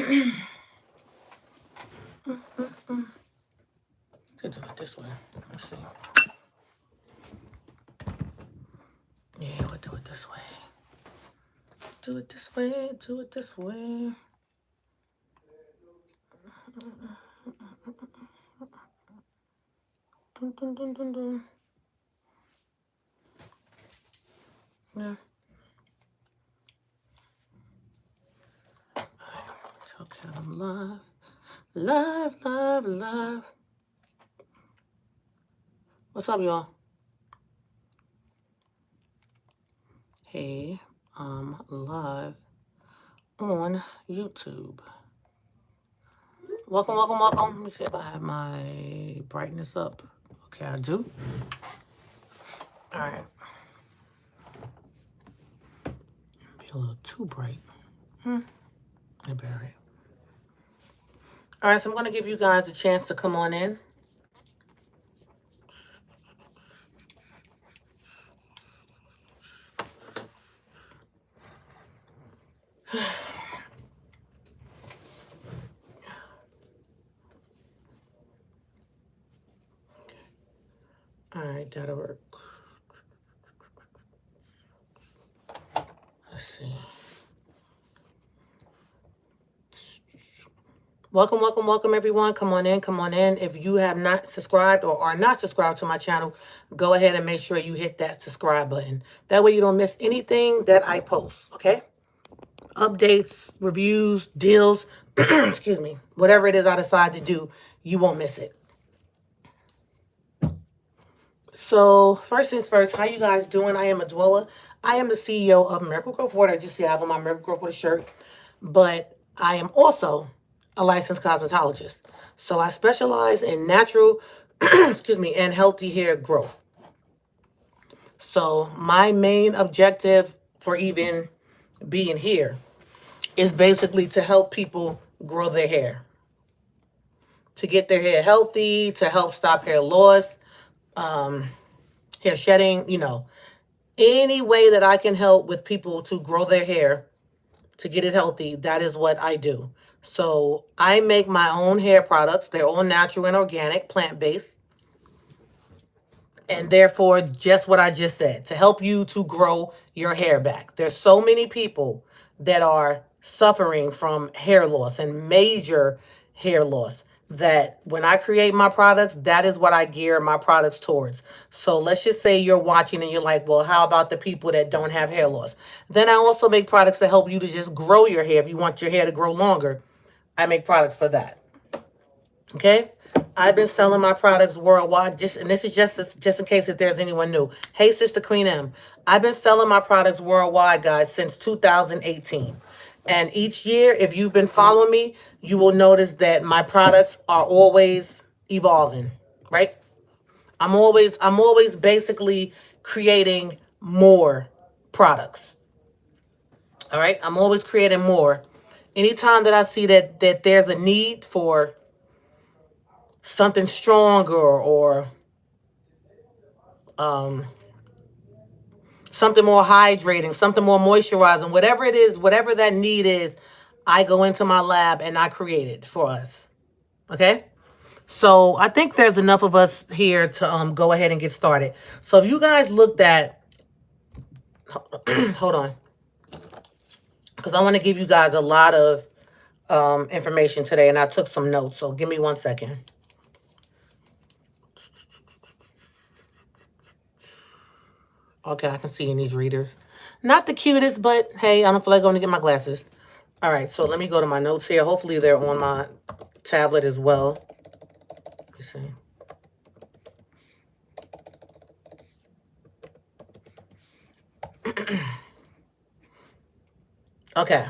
Could do it this way. Let's see. Yeah, we'll do it this way. Do it this way. Do it this way. Dun, dun, dun, dun, dun. Yeah. Choke out of love. Love, love, love. What's up, y'all? Hey, I'm live on YouTube. Welcome, welcome, welcome. Let me see if I have my brightness up. Okay, I do. All right. Be a little too bright. Maybe all right. All right, so I'm going to give you guys a chance to come on in. All right, that'll work. Let's see. Welcome, welcome, welcome, everyone. Come on in, come on in. If you have not subscribed or are not subscribed to my channel, go ahead and make sure you hit that subscribe button. That way you don't miss anything that I post, okay? Updates, reviews, deals, excuse me, whatever it is I decide to do, you won't miss it. So first things first, how you guys doing? I am Adwoa. I am the CEO of Miracle Growth Water. I just see I have on my Miracle Growth Water shirt, but I am also a licensed cosmetologist. So I specialize in natural, excuse me, and healthy hair growth. So my main objective for even being here is basically to help people grow their hair, to get their hair healthy, to help stop hair loss, hair shedding, any way that I can help with people to grow their hair, to get it healthy, that is what I do. So I make my own hair products. They're all natural and organic, plant-based. And therefore, just what I just said, to help you to grow your hair back. There's so many people that are suffering from hair loss and major hair loss that when I create my products, that is what I gear my products towards. So let's just say you're watching and you're like, well, how about the people that don't have hair loss? Then I also make products to help you to just grow your hair. If you want your hair to grow longer, I make products for that. Okay? I've been selling my products worldwide, and this is just in case if there's anyone new. Hey, Sister Queen M. I've been selling my products worldwide, guys, since 2018. And each year, if you've been following me, you will notice that my products are always evolving, right? I'm always basically creating more products. All right? I'm always creating more. Anytime that I see that there's a need for something stronger or something more hydrating, something more moisturizing, whatever it is, whatever that need is, I go into my lab and I create it for us. Okay? So I think there's enough of us here to go ahead and get started. So if you guys looked at, hold on, because I want to give you guys a lot of information today, and I took some notes. So give me 1 second. Okay, I can see in these readers. Not the cutest, but hey, I don't feel like going to get my glasses. All right, so let me go to my notes here. Hopefully they're on my tablet as well. Let me see. Okay,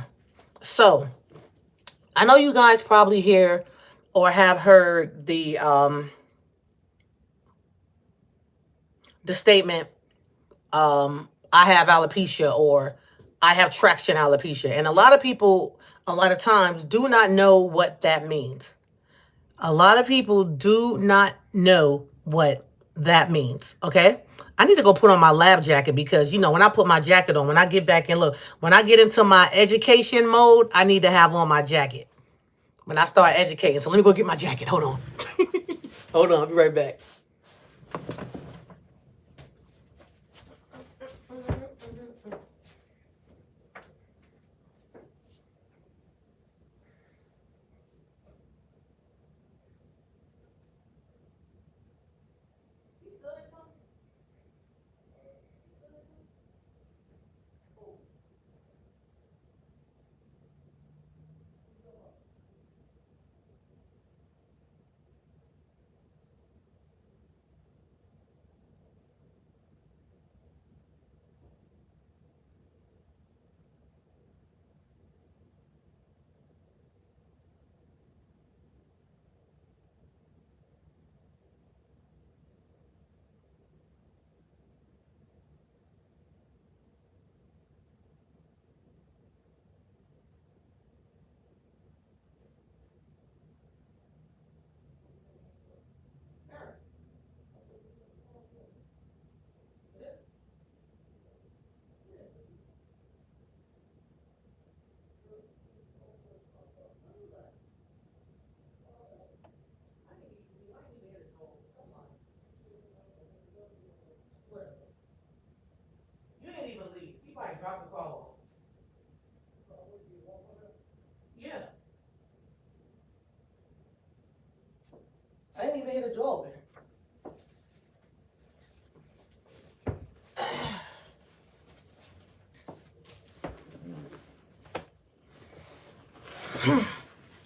so I know you guys probably hear or have heard the statement, I have alopecia or I have traction alopecia. And a lot of people, a lot of times, do not know what that means. A lot of people do not know what that means, okay? I need to go put on my lab jacket because, when I put my jacket on, when I get back and look, when I get into my education mode, I need to have on my jacket, when I start educating. So let me go get my jacket. Hold on. Hold on. I'll be right back. You didn't even leave. You probably dropped the call off. Yeah. I didn't even hear the door open.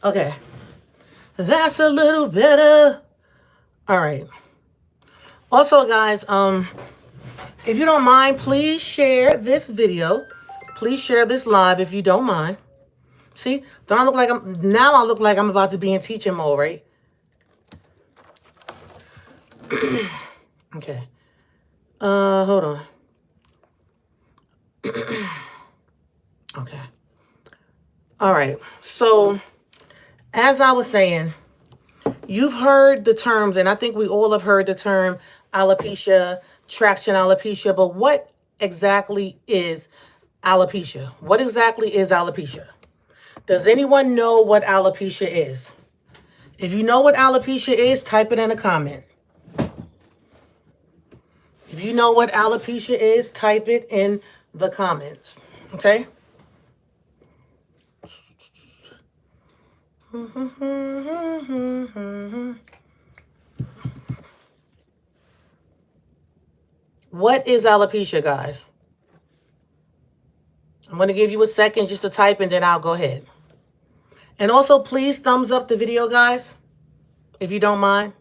Okay. That's a little better. All right. Also, guys, if you don't mind, please share this video. Please share this live if you don't mind. See, don't I look like I look like I'm about to be in teaching mode, right? Okay. Hold on. Okay. All right. So, as I was saying, you've heard the terms, and I think we all have heard the term alopecia, traction alopecia, but what exactly is alopecia? What exactly is alopecia? Does anyone know what alopecia is? If you know what alopecia is, type it in a comment. If you know what alopecia is, type it in the comments. Okay? What is alopecia, guys? I'm going to give you a second just to type and then I'll go ahead. And also, please thumbs up the video, guys, if you don't mind.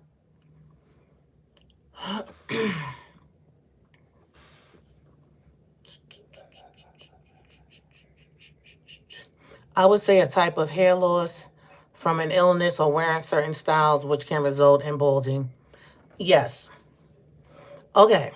I would say a type of hair loss from an illness or wearing certain styles which can result in balding. Yes. Okay.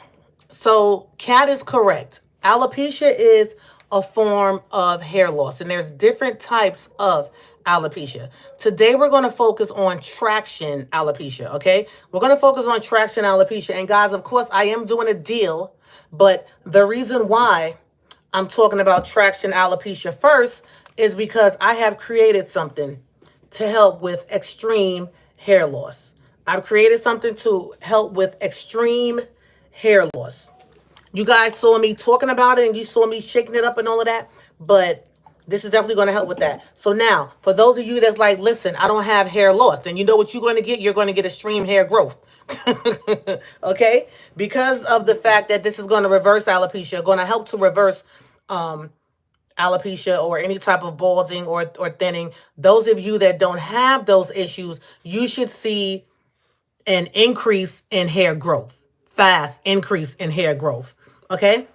So, Kat is correct. Alopecia is a form of hair loss, and there's different types of alopecia. Today, we're going to focus on traction alopecia, okay? We're going to focus on traction alopecia. And guys, of course, I am doing a deal, but the reason why I'm talking about traction alopecia first is because I have created something to help with extreme hair loss. I've created something to help with extreme hair loss. You guys saw me talking about it and you saw me shaking it up and all of that, but this is definitely going to help with that. So now, for those of you that's like, listen, I don't have hair loss, then you know what you're going to get? You're going to get extreme hair growth. Okay? Because of the fact that this is going to reverse alopecia, going to help to reverse alopecia or any type of balding or thinning. Those of you that don't have those issues, you should see an increase in hair growth. Fast increase in hair growth. Okay?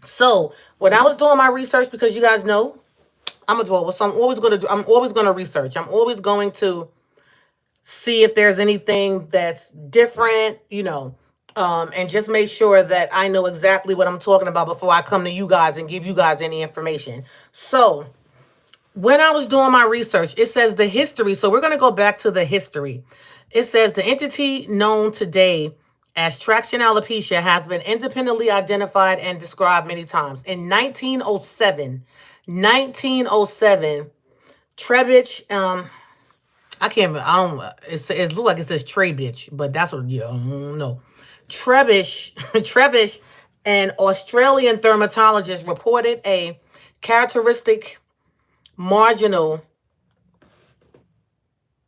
So, when I was doing my research, because you guys know, I'm a dweller, so I'm always going to research. I'm always going to see if there's anything that's different, and just make sure that I know exactly what I'm talking about before I come to you guys and give you guys any information. So, when I was doing my research, it says the history. So, we're going to go back to the history. It says the entity known today as traction alopecia has been independently identified and described many times. In 1907, Trebich, I can't even, I don't, it look like it says Trey bitch, but that's what, yeah, I don't know. Trevish, Trevish, an Australian dermatologist reported a characteristic marginal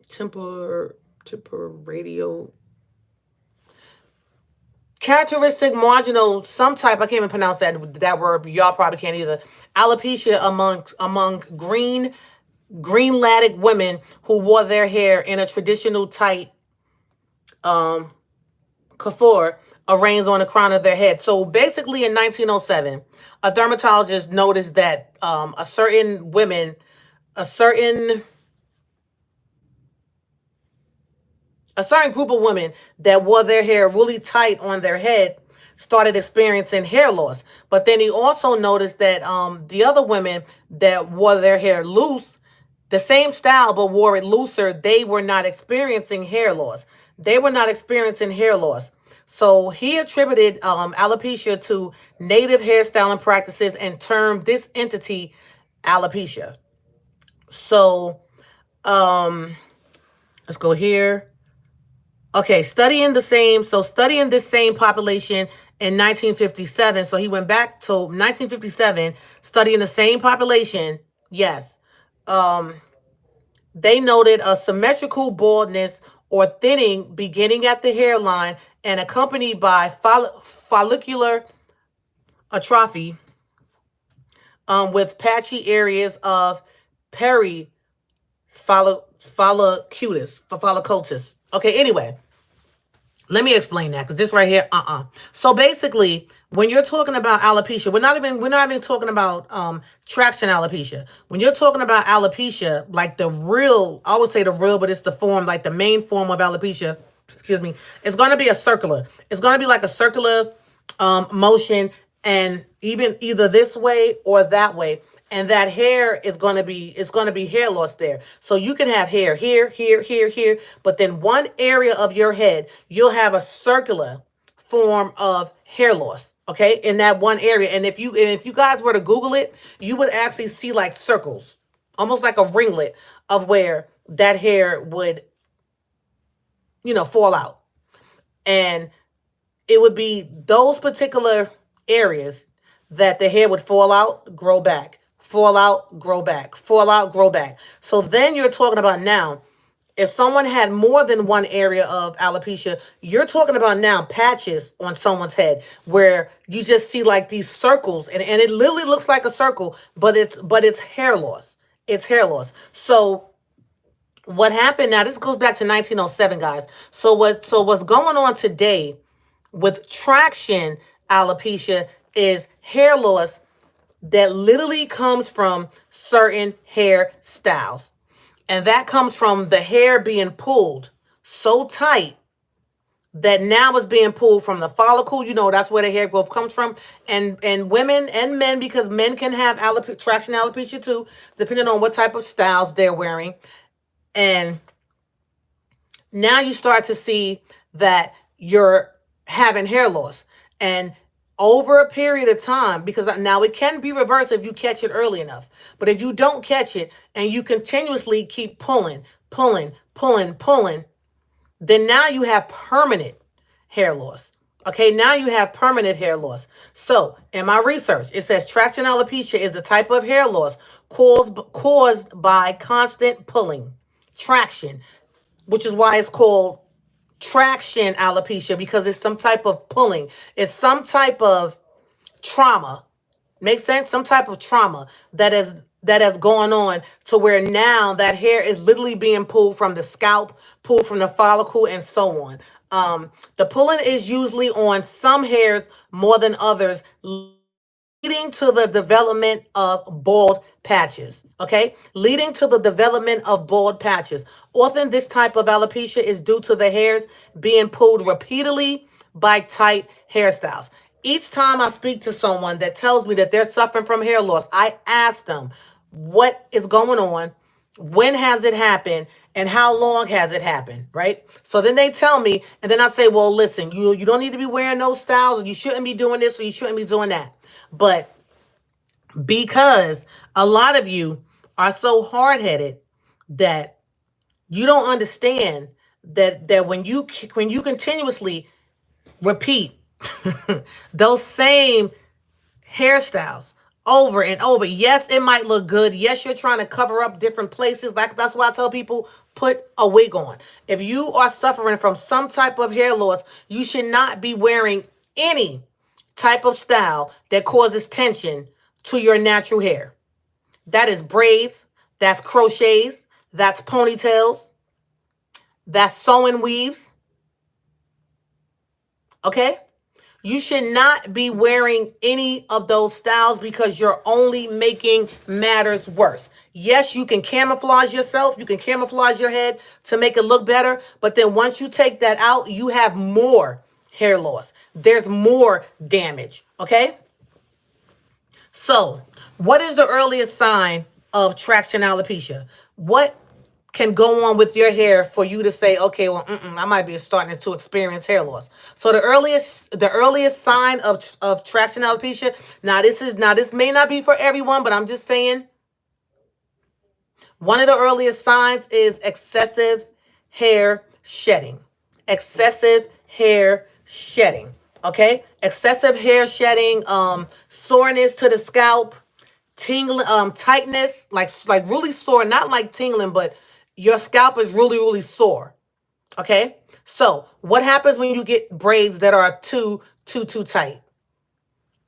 temper, temper radio characteristic marginal some type, I can't even pronounce that word, but y'all probably can't either, alopecia among Greenlandic women who wore their hair in a traditional tight coiffure arranged on the crown of their head. So basically in 1907, a dermatologist noticed that a certain a certain group of women that wore their hair really tight on their head started experiencing hair loss. But then he also noticed that the other women that wore their hair loose, the same style but wore it looser, they were not experiencing hair loss. They were not experiencing hair loss. So he attributed alopecia to native hairstyling practices and termed this entity alopecia. So let's go here. Okay, studying this same population in 1957. So he went back to 1957, studying the same population. Yes. They noted a symmetrical baldness or thinning beginning at the hairline and accompanied by follicular atrophy with patchy areas of peri follicutis. Okay, anyway, let me explain that because this right here, So basically, when you're talking about alopecia, we're not even talking about traction alopecia. When you're talking about alopecia, like the real, I would say the real, but it's the form, like the main form of alopecia. Excuse me. It's going to be a circular. It's going to be like a circular motion, and even either this way or that way, and that hair is going to be, it's going to be hair loss there. So you can have hair here, here, here, here, but then one area of your head you'll have a circular form of hair loss, okay, in that one area. And if you guys were to Google it, you would actually see like circles, almost like a ringlet of where that hair would, fall out. And it would be those particular areas that the hair would fall out, grow back, fall out, grow back, fall out, grow back. So then you're talking about now, if someone had more than one area of alopecia, you're talking about now patches on someone's head where you just see like these circles, and it literally looks like a circle, but it's hair loss. It's hair loss. So what happened now, this goes back to 1907, guys. So what's going on today with traction alopecia is hair loss that literally comes from certain hairstyles. And that comes from the hair being pulled so tight that now it's being pulled from the follicle. That's where the hair growth comes from. And women and men, because men can have traction alopecia too, depending on what type of styles they're wearing. And now you start to see that you're having hair loss. And over a period of time, because now it can be reversed if you catch it early enough. But if you don't catch it and you continuously keep pulling, pulling, pulling, pulling, then now you have permanent hair loss. Okay, now you have permanent hair loss. So in my research, it says traction alopecia is the type of hair loss caused by constant pulling, traction, which is why it's called traction alopecia, because it's some type of pulling. It's some type of trauma. Makes sense? Some type of trauma that has gone on to where now that hair is literally being pulled from the scalp, pulled from the follicle, and so on. The pulling is usually on some hairs more than others, leading to the development of bald patches. Okay, leading to the development of bald patches. Often, this type of alopecia is due to the hairs being pulled repeatedly by tight hairstyles. Each time I speak to someone that tells me that they're suffering from hair loss, I ask them what is going on, when has it happened, and how long has it happened, right? So then they tell me, and then I say, well, listen, you don't need to be wearing those styles, or you shouldn't be doing this, or you shouldn't be doing that. But because a lot of you are so hard-headed that You don't understand that when you continuously repeat those same hairstyles over and over. Yes, it might look good. Yes, you're trying to cover up different places. Like that's why I tell people put a wig on. If you are suffering from some type of hair loss, you should not be wearing any type of style that causes tension to your natural hair. That is braids, that's crochets, that's ponytails, that's sewing weaves. Okay? You should not be wearing any of those styles because you're only making matters worse. Yes, you can camouflage yourself. You can camouflage your head to make it look better. But then once you take that out, you have more hair loss. There's more damage. Okay? So, what is the earliest sign of traction alopecia? What can go on with your hair for you to say, okay, well, I might be starting to experience hair loss. So the earliest sign of traction alopecia. Now this may not be for everyone, but I'm just saying one of the earliest signs is excessive hair shedding. Excessive hair shedding. Okay, excessive hair shedding, soreness to the scalp, tingling, tightness, like really sore, not like tingling, but your scalp is really, really sore. Okay. So what happens when you get braids that are too tight?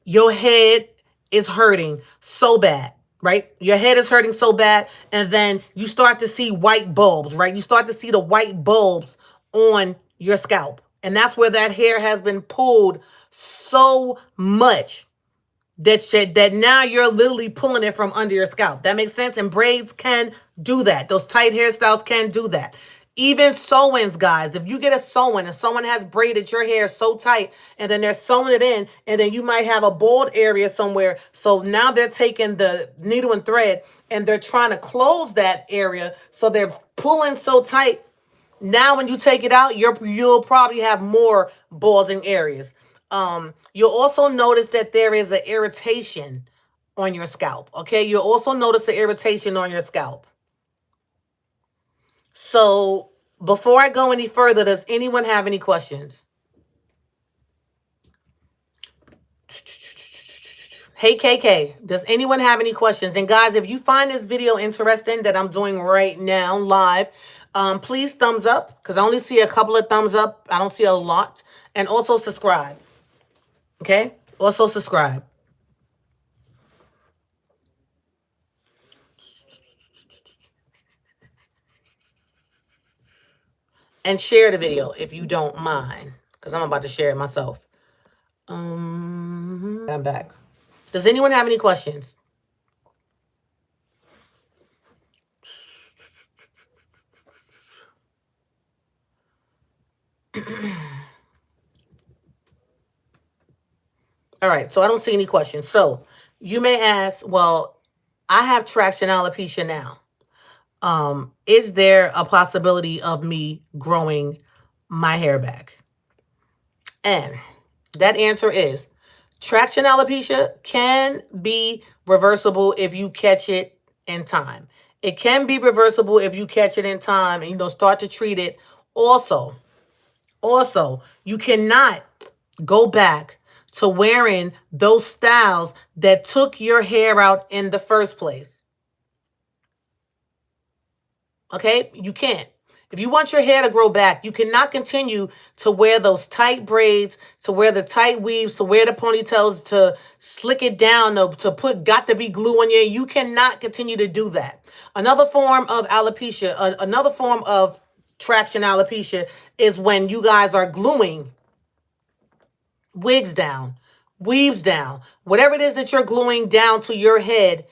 Your head is hurting so bad, right? Your head is hurting so bad. And then you start to see white bulbs, right? You start to see the white bulbs on your scalp. And that's where that hair has been pulled so much that now you're literally pulling it from under your scalp. That makes sense. And braids can do that. Those tight hairstyles can do that. Even sew-ins, guys. If you get a sew-in and someone has braided your hair so tight and then they're sewing it in and then you might have a bald area somewhere. So now they're taking the needle and thread and they're trying to close that area. So they're pulling so tight. Now, when you take it out, you'll probably have more balding areas. You'll also notice that there is an irritation on your scalp. Okay, you'll also notice the irritation on your scalp. So, before I go any further, does anyone have any questions? Hey KK, does anyone have any questions? And guys, if you find this video interesting that I'm doing right now live, please thumbs up because I only see a couple of thumbs up. I don't see a lot. And also subscribe. Okay? Also subscribe. And share the video if you don't mind because I'm about to share it myself. I'm back. Does anyone have any questions? All right, so I don't see any questions. So you may ask, well, I have traction alopecia now. Is there a possibility of me growing my hair back? And that answer is traction alopecia can be reversible if you catch it in time. It can be reversible if you catch it in time and start to treat it. Also, you cannot go back to wearing those styles that took your hair out in the first place. Okay? You can't. If you want your hair to grow back, you cannot continue to wear those tight braids, to wear the tight weaves, to wear the ponytails, to slick it down, to put got to be glue on you. You cannot continue to do that. Another form of alopecia, another form of traction alopecia is when you guys are gluing wigs down, weaves down, whatever it is that you're gluing down to your head,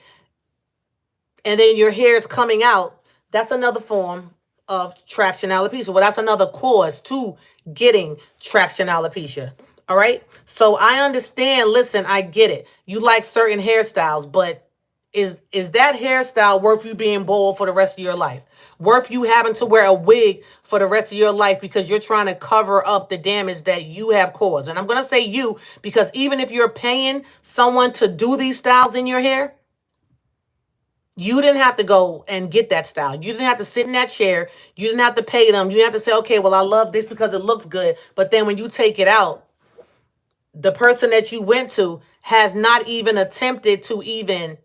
and then your hair is coming out. That's another form of traction alopecia. Well, that's another cause to getting traction alopecia. All right. So I understand. Listen, I get it. You like certain hairstyles, but is that hairstyle worth you being bald for the rest of your life? Worth you having to wear a wig for the rest of your life because you're trying to cover up the damage that you have caused? And I'm going to say you because even if you're paying someone to do these styles in your hair, You didn't have to go and get that style. You didn't have to sit in that chair. You didn't have to pay them. You didn't have to say, okay, well, I love this because it looks good. But then when you take it out, the person that you went to has not even attempted to even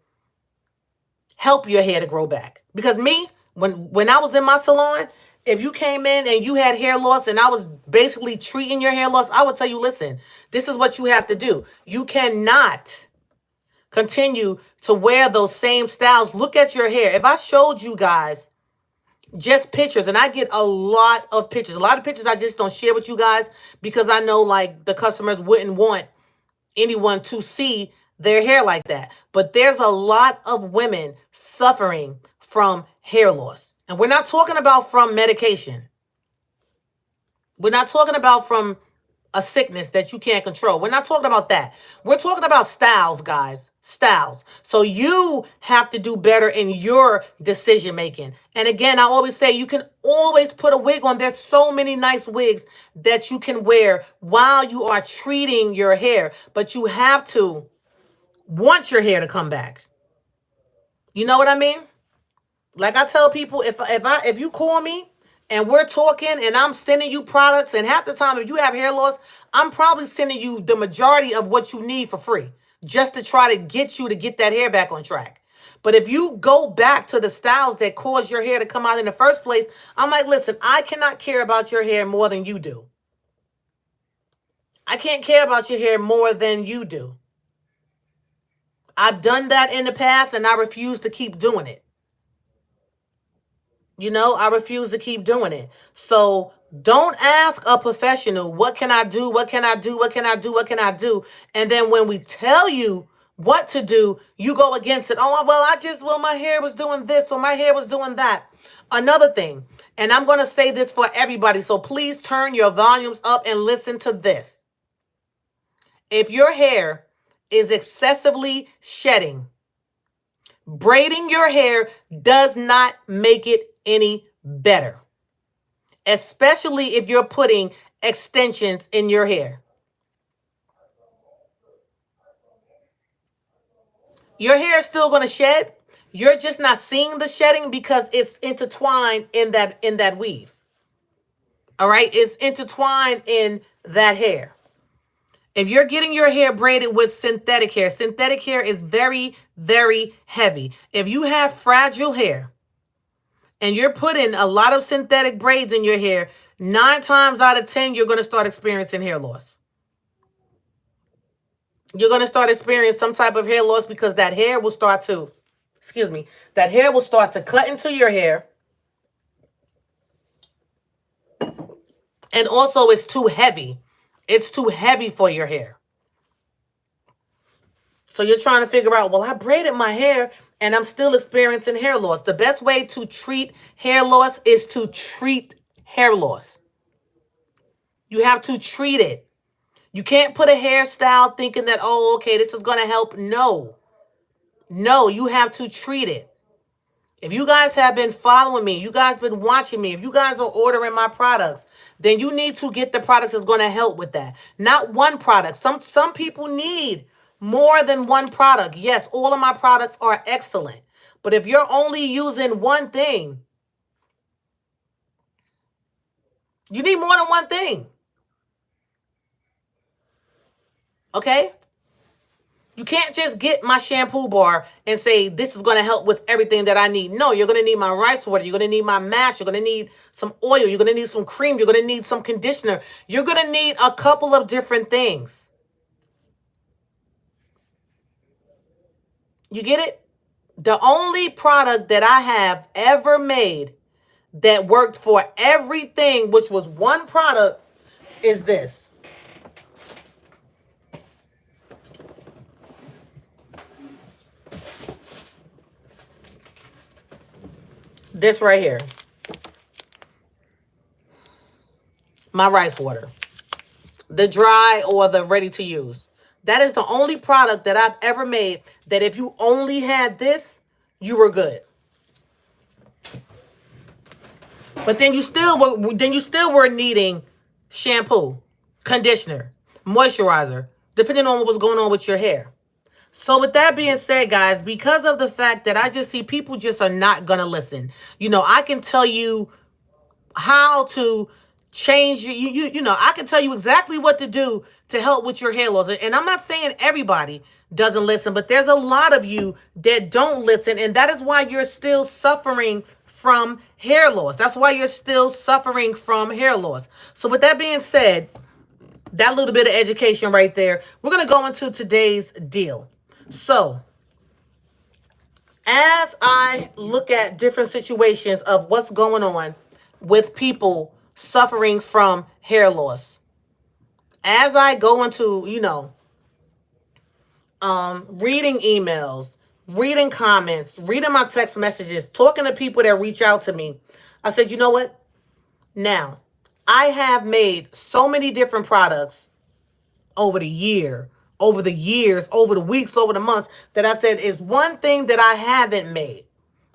help your hair to grow back. Because me, when I was in my salon, if you came in and you had hair loss and I was basically treating your hair loss, I would tell you, listen, this is what you have to do. You cannot continue to wear those same styles. Look at your hair. If I showed you guys just pictures, and I get a lot of pictures I just don't share with you guys because I know like the customers wouldn't want anyone to see their hair like that. But there's a lot of women suffering from hair loss. And we're not talking about from medication. We're not talking about from a sickness that you can't control. We're not talking about that. We're talking about styles, guys. Styles. So you have to do better in your decision making. And again, I always say you can always put a wig on. There's so many nice wigs that you can wear while you are treating your hair, but you have to want your hair to come back. You know what I mean? Like I tell people, if you call me and we're talking and I'm sending you products, and half the time if you have hair loss, I'm probably sending you the majority of what you need for free just to try to get you to get that hair back on track. But if you go back to the styles that caused your hair to come out in the first place, I'm like, listen, I cannot care about your hair more than you do. I can't care about your hair more than you do. I've done that in the past and I refuse to keep doing it. You know, I refuse to keep doing it. So don't ask a professional, what can I do? What can I do? What can I do? What can I do? And then when we tell you what to do, you go against it. Oh, well, my hair was doing this or my hair was doing that. Another thing, and I'm going to say this for everybody, so please turn your volumes up and listen to this. If your hair is excessively shedding, braiding your hair does not make it any better, especially if you're putting extensions in your hair. Your hair is still going to shed. You're just not seeing the shedding because it's intertwined in that weave. All right, it's intertwined in that hair. If you're getting your hair braided with synthetic hair is very, very heavy. If you have fragile hair and you're putting a lot of synthetic braids in your hair, 9 times out of 10, you're going to start experiencing hair loss. You're going to start experiencing some type of hair loss because that hair will start to, that hair will start to cut into your hair. And also it's too heavy. It's too heavy for your hair. So you're trying to figure out, well, I braided my hair and I'm still experiencing hair loss. The best way to treat hair loss is to treat hair loss. You have to treat it. You can't put a hairstyle thinking that, oh, okay, this is going to help. No, you have to treat it. If you guys have been following me, you guys been watching me, if you guys are ordering my products, then you need to get the products that's going to help with that. Not one product. Some people need more than one product. Yes, all of my products are excellent. But if you're only using one thing, you need more than one thing. Okay? You can't just get my shampoo bar and say, this is going to help with everything that I need. No, you're going to need my rice water. You're going to need my mask. You're going to need some oil. You're going to need some cream. You're going to need some conditioner. You're going to need a couple of different things. You get it? The only product that I have ever made that worked for everything, which was one product, is this. This right here. My rice water. The dry or the ready to use. That is the only product that I've ever made that if you only had this, you were good. But then you still were needing shampoo, conditioner, moisturizer, depending on what was going on with your hair. So with that being said, guys, because of the fact that I just see people just are not gonna listen. I can tell you how to change I can tell you exactly what to do to help with your hair loss. And I'm not saying everybody doesn't listen, but there's a lot of you that don't listen, and that is why you're still suffering from hair loss. That's why you're still suffering from hair loss. So with that being said, that little bit of education right there, we're going to go into today's deal. So as I look at different situations of what's going on with people suffering from hair loss, as I go into, reading emails, reading comments, reading my text messages, talking to people that reach out to me, I said, you know what? Now, I have made so many different products over the year, over the years, over the weeks, over the months, that I said is one thing that I haven't made.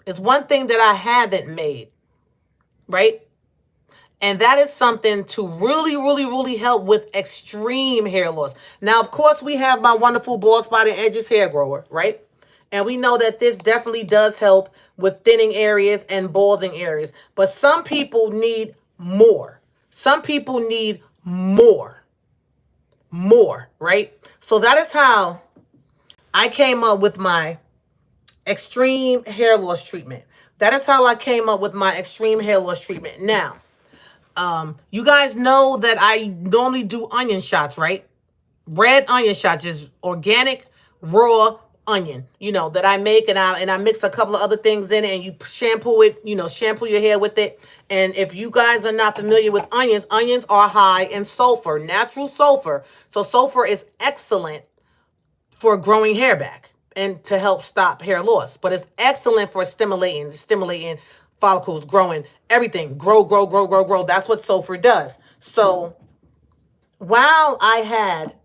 It's one thing that I haven't made, right? And that is something to really, really, really help with extreme hair loss. Now, of course, we have my wonderful Bald Spot and Edges hair grower, right? And we know that this definitely does help with thinning areas and balding areas. But some people need more. Some people need more, right? So that is how I came up with my extreme hair loss treatment. That is how I came up with my extreme hair loss treatment. Now, you guys know that I normally do onion shots, right? Red onion shots, just organic, raw onion, that I make, and I mix a couple of other things in it, and you shampoo it, shampoo your hair with it. And if you guys are not familiar with onions, onions are high in sulfur, natural sulfur. So sulfur is excellent for growing hair back and to help stop hair loss. But it's excellent for stimulating follicles, growing, everything. Grow, grow, grow, grow, grow. That's what sulfur does. So while I had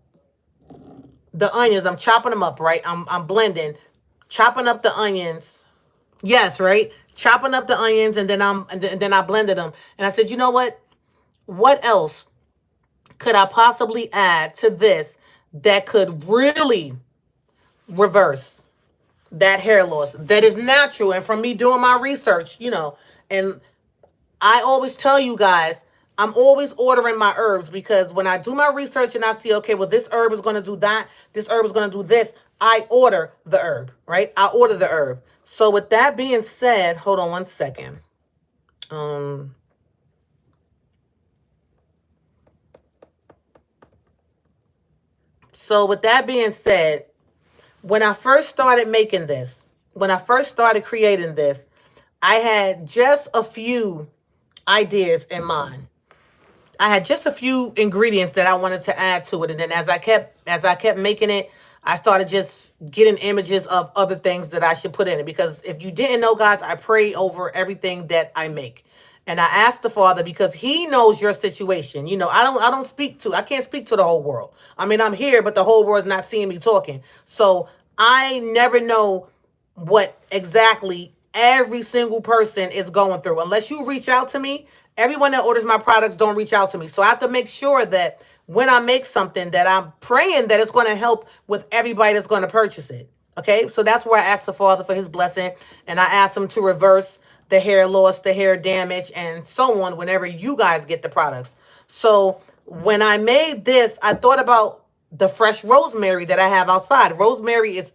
the onions, I'm chopping them up, right? I'm blending, chopping up the onions. Yes, right? Chopping up the onions, and then I blended them. And I said, you know what? What else could I possibly add to this that could really reverse that hair loss that is natural? And from me doing my research, and I always tell you guys, I'm always ordering my herbs, because when I do my research and I see, okay, well, this herb is going to do that, this herb is going to do this, I order the herb, right? I order the herb. So with that being said, hold on one second. So with that being said, when I first started making this, when I first started creating this, I had just a few ideas in mind. I had just a few ingredients that I wanted to add to it. And then as I kept making it, I started just getting images of other things that I should put in it. Because if you didn't know, guys, I pray over everything that I make. And I asked the Father, because he knows your situation. I can't speak to the whole world. I mean, I'm here, but the whole world's not seeing me talking. So I never know what exactly every single person is going through. Unless you reach out to me, everyone that orders my products don't reach out to me. So I have to make sure that when I make something, that I'm praying that it's going to help with everybody that's going to purchase it. Okay, so that's where I asked the Father for his blessing, and I asked him to reverse the hair loss, the hair damage, and so on whenever you guys get the products. So when I made this, I thought about the fresh rosemary that I have outside. Rosemary is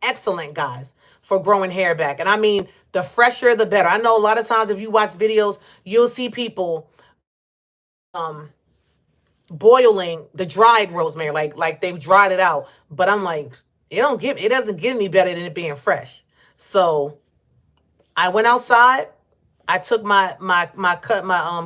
excellent, guys, for growing hair back. And I mean, the fresher, the better. I know a lot of times if you watch videos, you'll see people boiling the dried rosemary, like they've dried it out. But I'm like, it doesn't get any better than it being fresh. So I went outside. I took my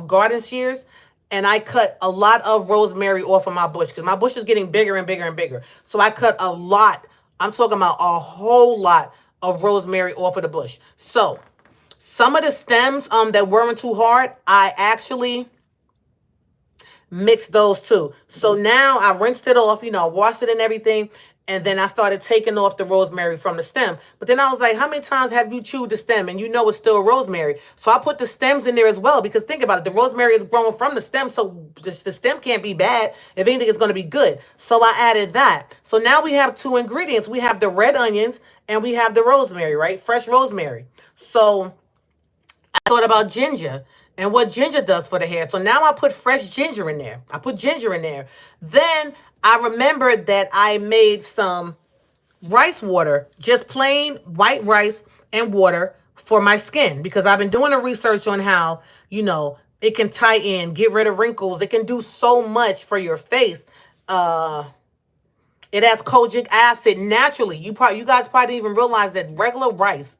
garden shears, and I cut a lot of rosemary off of my bush, because my bush is getting bigger and bigger and bigger. So I cut a lot. I'm talking about a whole lot of rosemary off of the bush. So some of the stems that weren't too hard, I actually mixed those too. So now I rinsed it off, washed it and everything, And then I started taking off the rosemary from the stem. But then I was like, how many times have you chewed the stem and you know it's still rosemary? So I put the stems in there as well, because think about it. The rosemary is grown from the stem, so the stem can't be bad. If anything, it's going to be good. So I added that. So now we have two ingredients. We have the red onions and we have the rosemary, right? Fresh rosemary. So I thought about ginger and what ginger does for the hair. So now I put fresh ginger in there. I put ginger in there. Then I remembered that I made some rice water, just plain white rice and water for my skin, because I've been doing the research on how, it can tighten, get rid of wrinkles. It can do so much for your face. It has kojic acid naturally. You guys probably didn't even realize that regular rice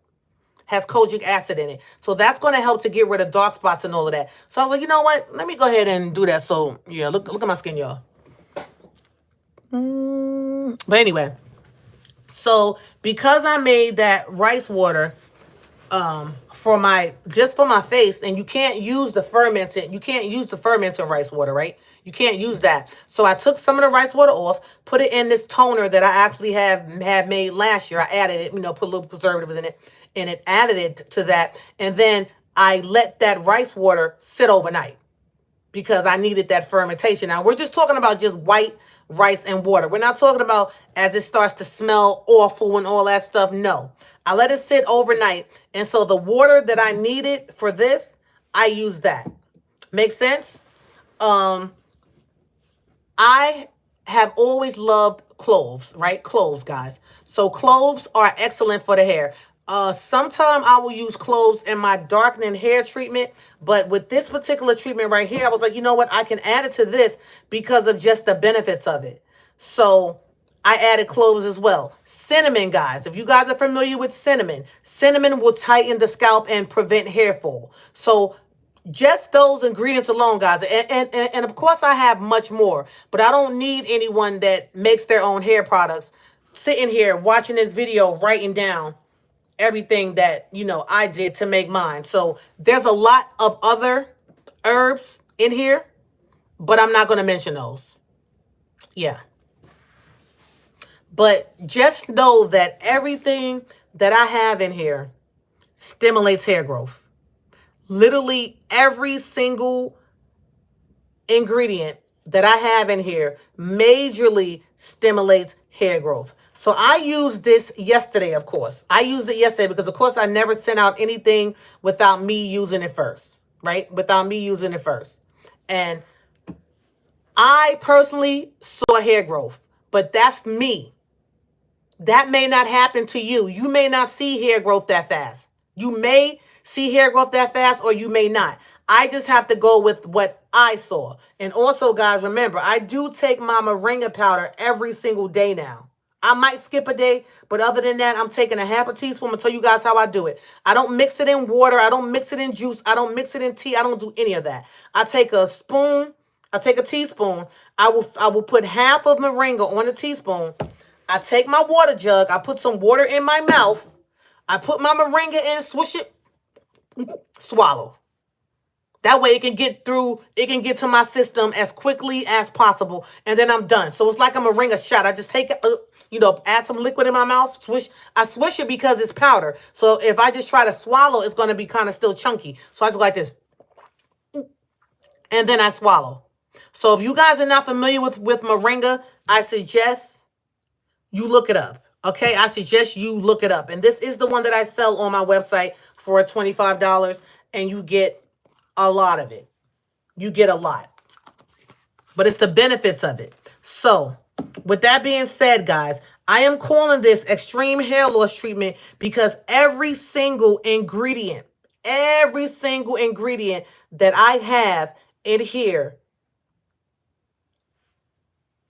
has kojic acid in it. So that's going to help to get rid of dark spots and all of that. So I was like, you know what? Let me go ahead and do that. So yeah, look at my skin, y'all. But anyway, so because I made that rice water for my face, and you can't use the fermented rice water, right? You can't use that. So I took some of the rice water off, put it in this toner that I actually had made last year. I added it, put a little preservatives in it, and it added it to that. And then I let that rice water sit overnight because I needed that fermentation. Now, we're just talking about just white rice and water. We're not talking about as it starts to smell awful and all that stuff. No. I let it sit overnight. And so the water that I needed for this, I used that. Make sense? I have always loved cloves, right? Cloves, guys. So cloves are excellent for the hair. Sometime I will use cloves in my darkening hair treatment, but with this particular treatment right here, I was like, you know what? I can add it to this because of just the benefits of it. So I added cloves as well. Cinnamon, guys. If you guys are familiar with cinnamon, cinnamon will tighten the scalp and prevent hair fall. So just those ingredients alone, guys. And of course, I have much more, but I don't need anyone that makes their own hair products sitting here watching this video, writing down everything that, I did to make mine. So there's a lot of other herbs in here, but I'm not going to mention those. Yeah. But just know that everything that I have in here stimulates hair growth. Literally every single ingredient that I have in here majorly stimulates hair growth. So I used this yesterday, of course. I used it yesterday because, of course, I never sent out anything without me using it first, right? Without me using it first. And I personally saw hair growth, but that's me. That may not happen to you. You may not see hair growth that fast. You may see hair growth that fast, or you may not. I just have to go with what I saw. And also, guys, remember, I do take my moringa powder every single day now. I might skip a day, but other than that, I'm taking a half a teaspoon. I'm going to tell you guys how I do it. I don't mix it in water. I don't mix it in juice. I don't mix it in tea. I don't do any of that. I take a teaspoon. I will put half of moringa on a teaspoon. I take my water jug. I put some water in my mouth. I put my moringa in, swish it, swallow. That way it can get to my system as quickly as possible, and then I'm done. So it's like a moringa shot. I just take it, add some liquid in my mouth, swish. I swish it because it's powder. So if I just try to swallow, it's going to be kind of still chunky. So I just go like this, and then I swallow. So if you guys are not familiar with moringa, I suggest you look it up. Okay, I suggest you look it up. And this is the one that I sell on my website for $25, and you get a lot of it. You get a lot. But it's the benefits of it. So, with that being said, guys, I am calling this extreme hair loss treatment because every single ingredient that I have in here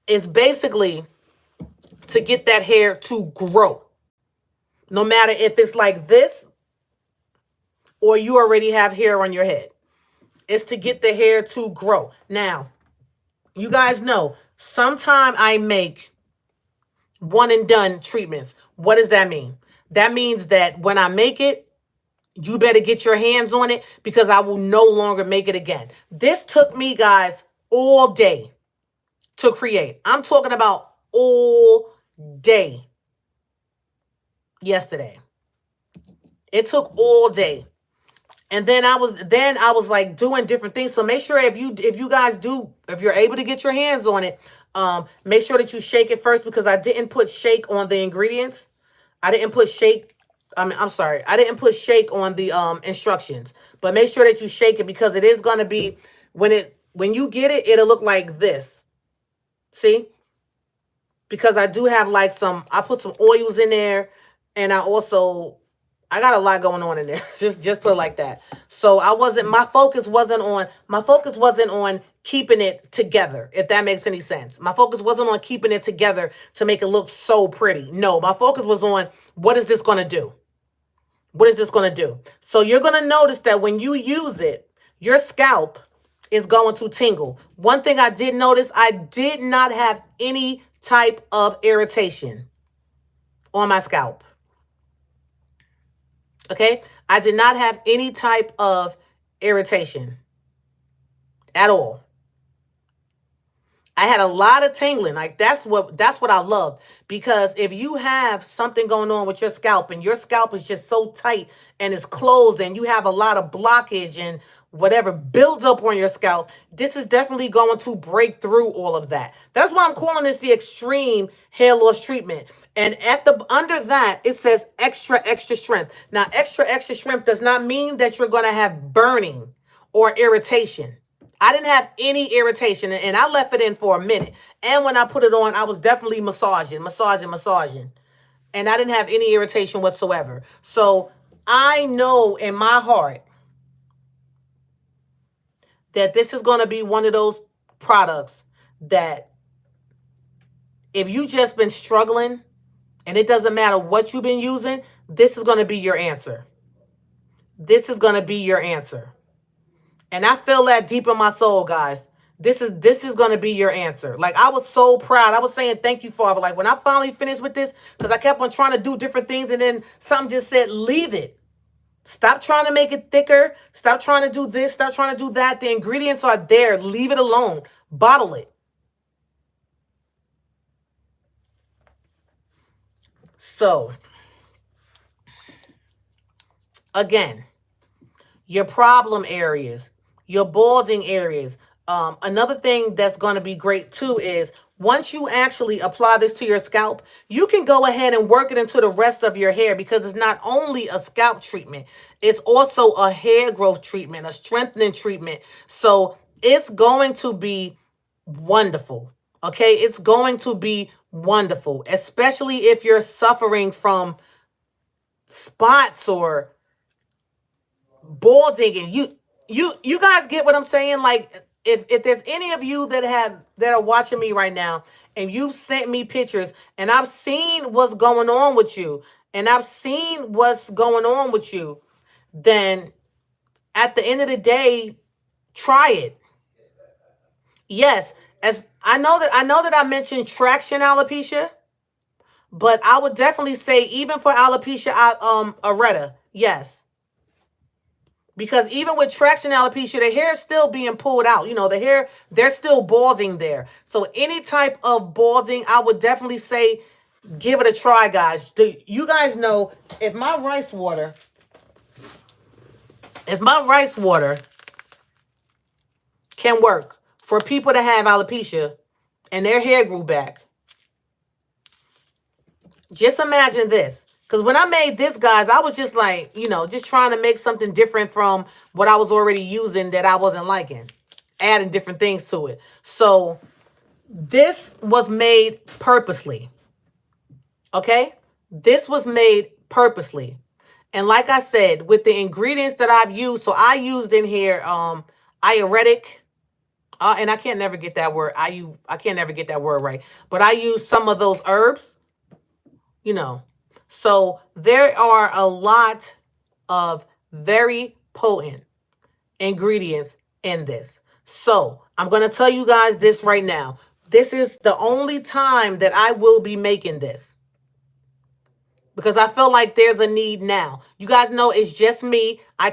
is basically to get that hair to grow. No matter if it's like this or you already have hair on your head. It's to get the hair to grow. Now, you guys know, sometimes I make one and done treatments. What does that mean? That means that when I make it, you better get your hands on it because I will no longer make it again. This took me, guys, all day to create. I'm talking about all day yesterday. It took all day. And then I was like doing different things. So make sure if you guys do, if you're able to get your hands on it, make sure that you shake it first, because I didn't put shake on the ingredients. I didn't put shake. I'm sorry. I didn't put shake on the instructions. But make sure that you shake it, because it is going to be, when you get it, it'll look like this. See? Because I do have like I put some oils in there, and I got a lot going on in there. Just put it like that. So my focus wasn't on keeping it together, if that makes any sense. My focus wasn't on keeping it together to make it look so pretty. No, my focus was on, what is this going to do? What is this going to do? So you're going to notice that when you use it, your scalp is going to tingle. One thing I did notice, I did not have any type of irritation on my scalp. Okay? I did not have any type of irritation at all. I had a lot of tingling. Like that's what I love. Because if you have something going on with your scalp, and your scalp is just so tight and it's closed, and you have a lot of blockage and whatever builds up on your scalp, this is definitely going to break through all of that. That's why I'm calling this the extreme hair loss treatment. And under that, it says extra, extra strength. Now, extra, extra strength does not mean that you're going to have burning or irritation. I didn't have any irritation, and I left it in for a minute. And when I put it on, I was definitely massaging. And I didn't have any irritation whatsoever. So I know in my heart that this is going to be one of those products that, if you just been struggling, and it doesn't matter what you've been using, this is going to be your answer. This is going to be your answer. And I feel that deep in my soul, guys. This is going to be your answer. Like, I was so proud. I was saying, thank you, Father. Like, when I finally finished with this, because I kept on trying to do different things, and then something just said, leave it. Stop trying to make it thicker. Stop trying to do this. Stop trying to do that. The ingredients are there. Leave it alone. Bottle it. So, again, your problem areas, your balding areas. Another thing that's going to be great too is, once you actually apply this to your scalp, you can go ahead and work it into the rest of your hair, because it's not only a scalp treatment, it's also a hair growth treatment, a strengthening treatment. So it's going to be wonderful. Okay, it's going to be wonderful, especially if you're suffering from spots or balding, and you guys get what I'm saying. Like, if there's any of you that are watching me right now, and you've sent me pictures, and I've seen what's going on with you, then at the end of the day, try it. Yes, as I know that I mentioned traction alopecia, but I would definitely say, even for alopecia areata, yes. Because even with traction alopecia, the hair is still being pulled out. The hair, they're still balding there. So any type of balding, I would definitely say, give it a try, guys. Do you guys know, if my rice water can work for people that have alopecia and their hair grew back, just imagine this. Because when I made this, guys, I was just like, just trying to make something different from what I was already using that I wasn't liking. Adding different things to it. So this was made purposely. Okay? This was made purposely. And like I said, with the ingredients that I've used, so I used in here iuretic. And I can't never get that word. I can't never get that word right. But I used some of those herbs. So there are a lot of very potent ingredients in this. So I'm going to tell you guys this right now. This is the only time that I will be making this, because I feel like there's a need now. You guys know it's just me. I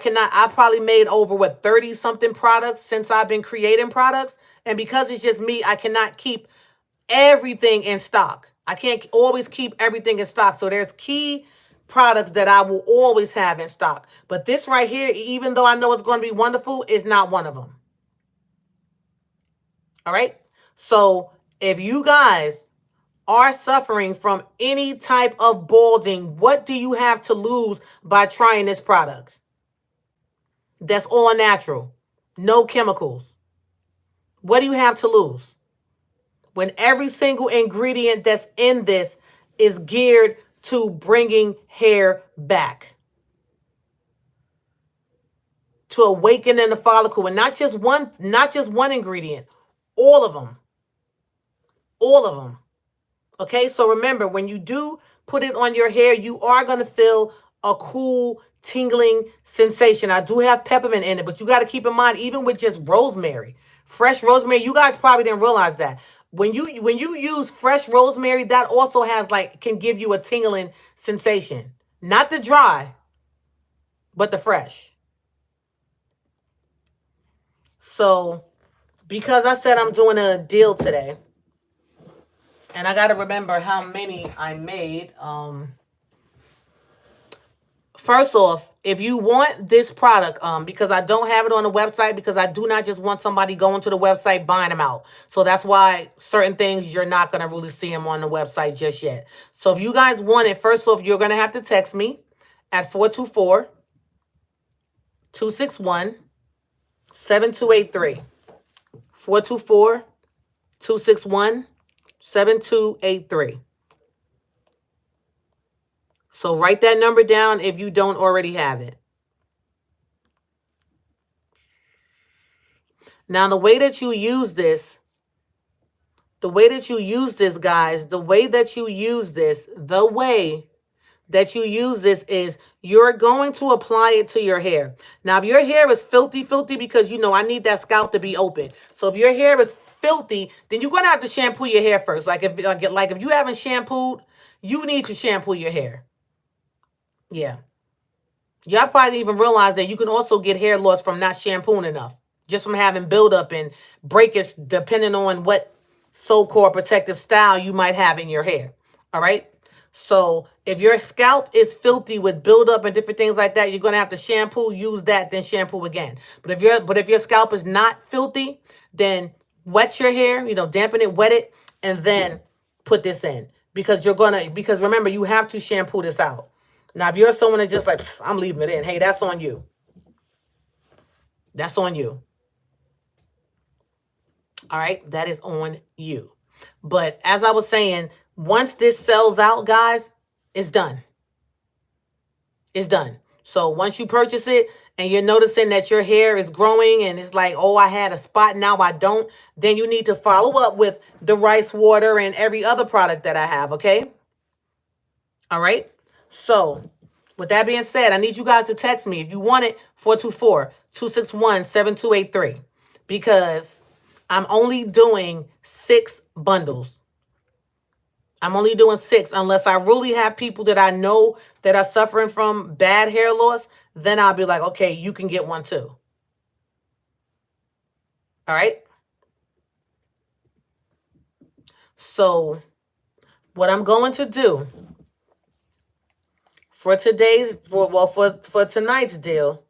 probably made over 30 something products since I've been creating products. And because it's just me, I cannot keep everything in stock. I can't always keep everything in stock. So there's key products that I will always have in stock. But this right here, even though I know it's going to be wonderful, is not one of them. All right. So if you guys are suffering from any type of balding, what do you have to lose by trying this product? That's all natural, no chemicals. What do you have to lose? When every single ingredient that's in this is geared to bringing hair back, to awakening the follicle, and not just one ingredient, all of them, all of them. Okay, so remember, when you do put it on your hair, you are going to feel a cool, tingling sensation. I do have peppermint in it, but you got to keep in mind, even with just rosemary, fresh rosemary, you guys probably didn't realize that. When you use fresh rosemary, that also has can give you a tingling sensation. Not the dry, but the fresh. So, because I said I'm doing a deal today, and I got to remember how many I made. First off, if you want this product, because I don't have it on the website, because I do not just want somebody going to the website buying them out. So that's why certain things you're not going to really see them on the website just yet. So if you guys want it, first off, you're going to have to text me at 424-261-7283. 424-261-7283. So write that number down if you don't already have it. Now, the way that you use this, guys, the way that you use this is you're going to apply it to your hair. Now, if your hair is filthy, because I need that scalp to be open. So if your hair is filthy, then you're going to have to shampoo your hair first. Like if you haven't shampooed, you need to shampoo your hair. Yeah. Y'all probably even realize that you can also get hair loss from not shampooing enough. Just from having buildup and breakage, depending on what so-called protective style you might have in your hair. All right? So if your scalp is filthy with buildup and different things like that, you're going to have to shampoo, use that, then shampoo again. But if your scalp is not filthy, then wet your hair, dampen it, wet it, and then put this in. Because remember, you have to shampoo this out. Now, if you're someone that just I'm leaving it in, hey, that's on you. That's on you. All right, that is on you. But as I was saying, once this sells out, guys, it's done. It's done. So once you purchase it and you're noticing that your hair is growing and it's like, oh, I had a spot, now I don't, then you need to follow up with the rice water and every other product that I have, okay? All right? So with that being said, I need you guys to text me if you want it, 424-261-7283, because I'm only doing 6 bundles. I'm only doing 6 unless I really have people that I know that are suffering from bad hair loss. Then I'll be like, okay, you can get one too. All right. So what I'm going to do for tonight's deal,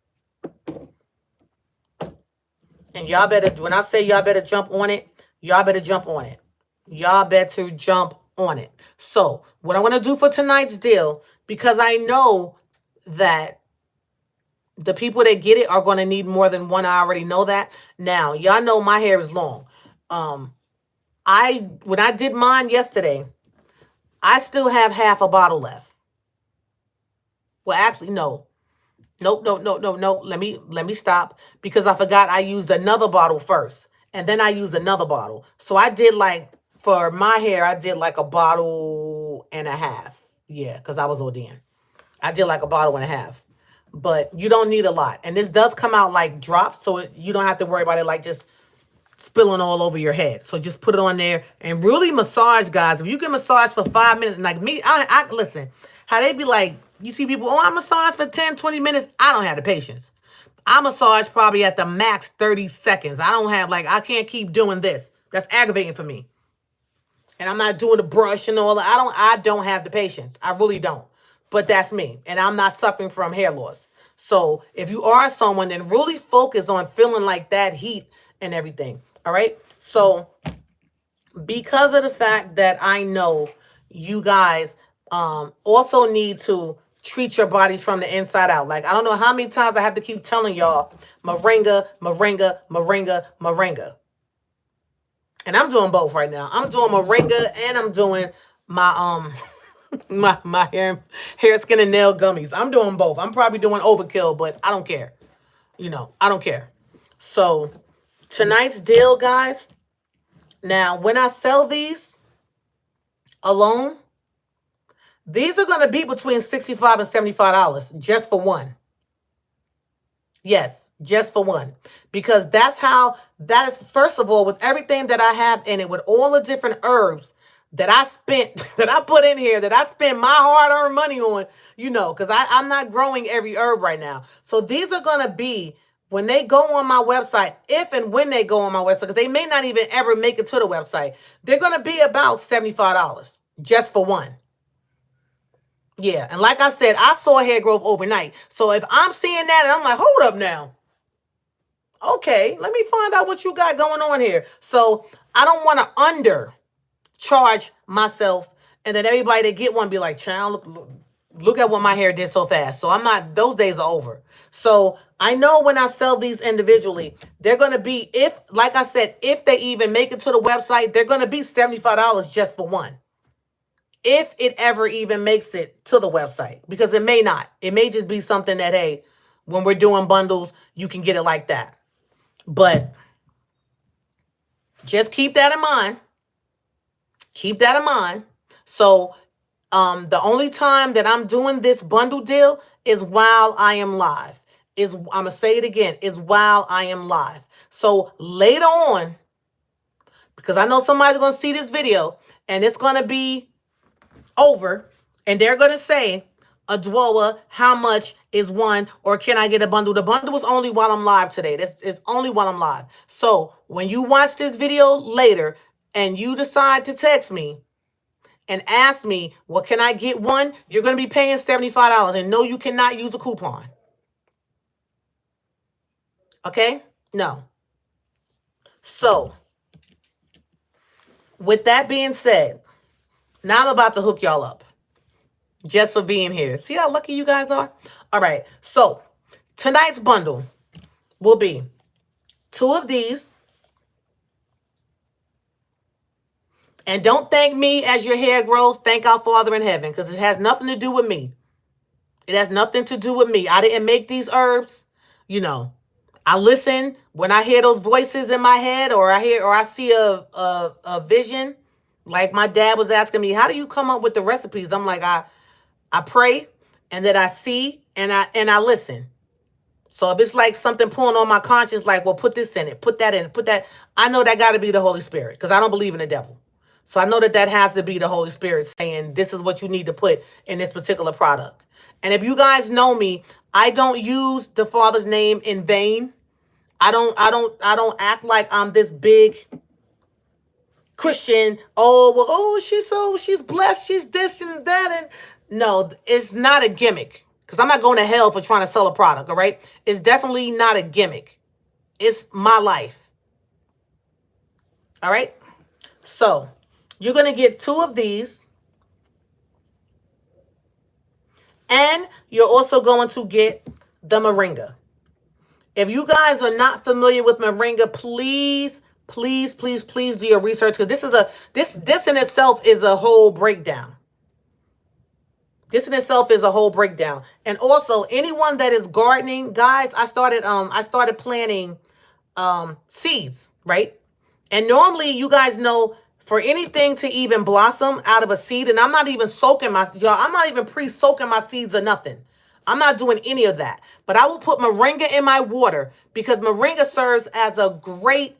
and y'all better, when I say y'all better jump on it, y'all better jump on it. Y'all better jump on it. So what I'm going to do for tonight's deal, because I know that the people that get it are going to need more than one. I already know that. Now, y'all know my hair is long. When I did mine yesterday, I still have half a bottle left. Well, actually, no. Nope. Let me stop, because I forgot I used another bottle first, and then I used another bottle. So I did for my hair, I did a bottle and a half. Yeah, because I was ODing. I did a bottle and a half. But you don't need a lot. And this does come out like drops, so you don't have to worry about it just spilling all over your head. So just put it on there and really massage, guys. If you can massage for 5 minutes, like me, I listen, how they be like, you see people, oh, I massage for 10, 20 minutes. I don't have the patience. I massage probably at the max 30 seconds. I don't have I can't keep doing this. That's aggravating for me. And I'm not doing the brush and all that. I don't have the patience. I really don't. But that's me. And I'm not suffering from hair loss. So if you are someone, then really focus on feeling like that heat and everything. All right. So because of the fact that I know you guys also need to treat your bodies from the inside out. Like, I don't know how many times I have to keep telling y'all moringa, moringa, moringa, moringa. And I'm doing both right now. I'm doing moringa and I'm doing my my hair, skin, and nail gummies. I'm doing both. I'm probably doing overkill, but I don't care. I don't care. So tonight's deal, guys. Now, when I sell these alone, these are going to be between $65 and $75 just for one. Yes, just for one. Because that is, first of all, with everything that I have in it, with all the different herbs that I spent, that I put in here, that I spend my hard-earned money on, because I'm not growing every herb right now. So these are going to be, when they go on my website, if and when they go on my website, because they may not even ever make it to the website, they're going to be about $75 just for one. Yeah, and like I said, I saw hair growth overnight. So if I'm seeing that and I'm like, hold up now. Okay, let me find out what you got going on here. So I don't want to undercharge myself and then everybody that get one be like, child, look at what my hair did so fast. So I'm not, those days are over. So I know when I sell these individually, they're going to be, if, like I said, if they even make it to the website, they're going to be $75 just for one. If it ever even makes it to the website, because it may not. It may just be something that, hey, when we're doing bundles, you can get it like that. But just keep that in mind. Keep that in mind. So the only time that I'm doing this bundle deal is while I am live. I'm going to say it again, is while I am live. So later on, because I know somebody's going to see this video and it's going to be over and they're going to say, Adwoa, how much is one, or can I get a bundle? The bundle is only while I'm live today. It's only while I'm live. So when you watch this video later and you decide to text me and ask me, well, can I get one? You're going to be paying $75. And no, you cannot use a coupon. Okay? No. So with that being said, now I'm about to hook y'all up. Just for being here. See how lucky you guys are? All right. So tonight's bundle will be 2 of these. And don't thank me as your hair grows. Thank our Father in heaven, because it has nothing to do with me. It has nothing to do with me. I didn't make these herbs. I listen when I hear those voices in my head, or I see a vision. Like my dad was asking me, how do you come up with the recipes? I'm like, I pray, and then I see, and I listen. So if it's like something pulling on my conscience, like, well, put this in it, put that in it, put that, I know that got to be the Holy Spirit, because I don't believe in the devil. So I know that has to be the Holy Spirit saying, this is what you need to put in this particular product. And if you guys know me, I don't use the Father's name in vain. I don't act like I'm this big Christian. She's blessed. She's this and that. And no, it's not a gimmick, because I'm not going to hell for trying to sell a product. All right. It's definitely not a gimmick. It's my life. All right. So you're going to get 2 of these. And you're also going to get the moringa. If you guys are not familiar with moringa, please do your research, because this in itself is a whole breakdown. This in itself is a whole breakdown. And also, anyone that is gardening, guys, I started planting seeds, right? And normally, you guys know, for anything to even blossom out of a seed, and I'm not even I'm not even pre-soaking my seeds or nothing. I'm not doing any of that. But I will put moringa in my water, because moringa serves as a great,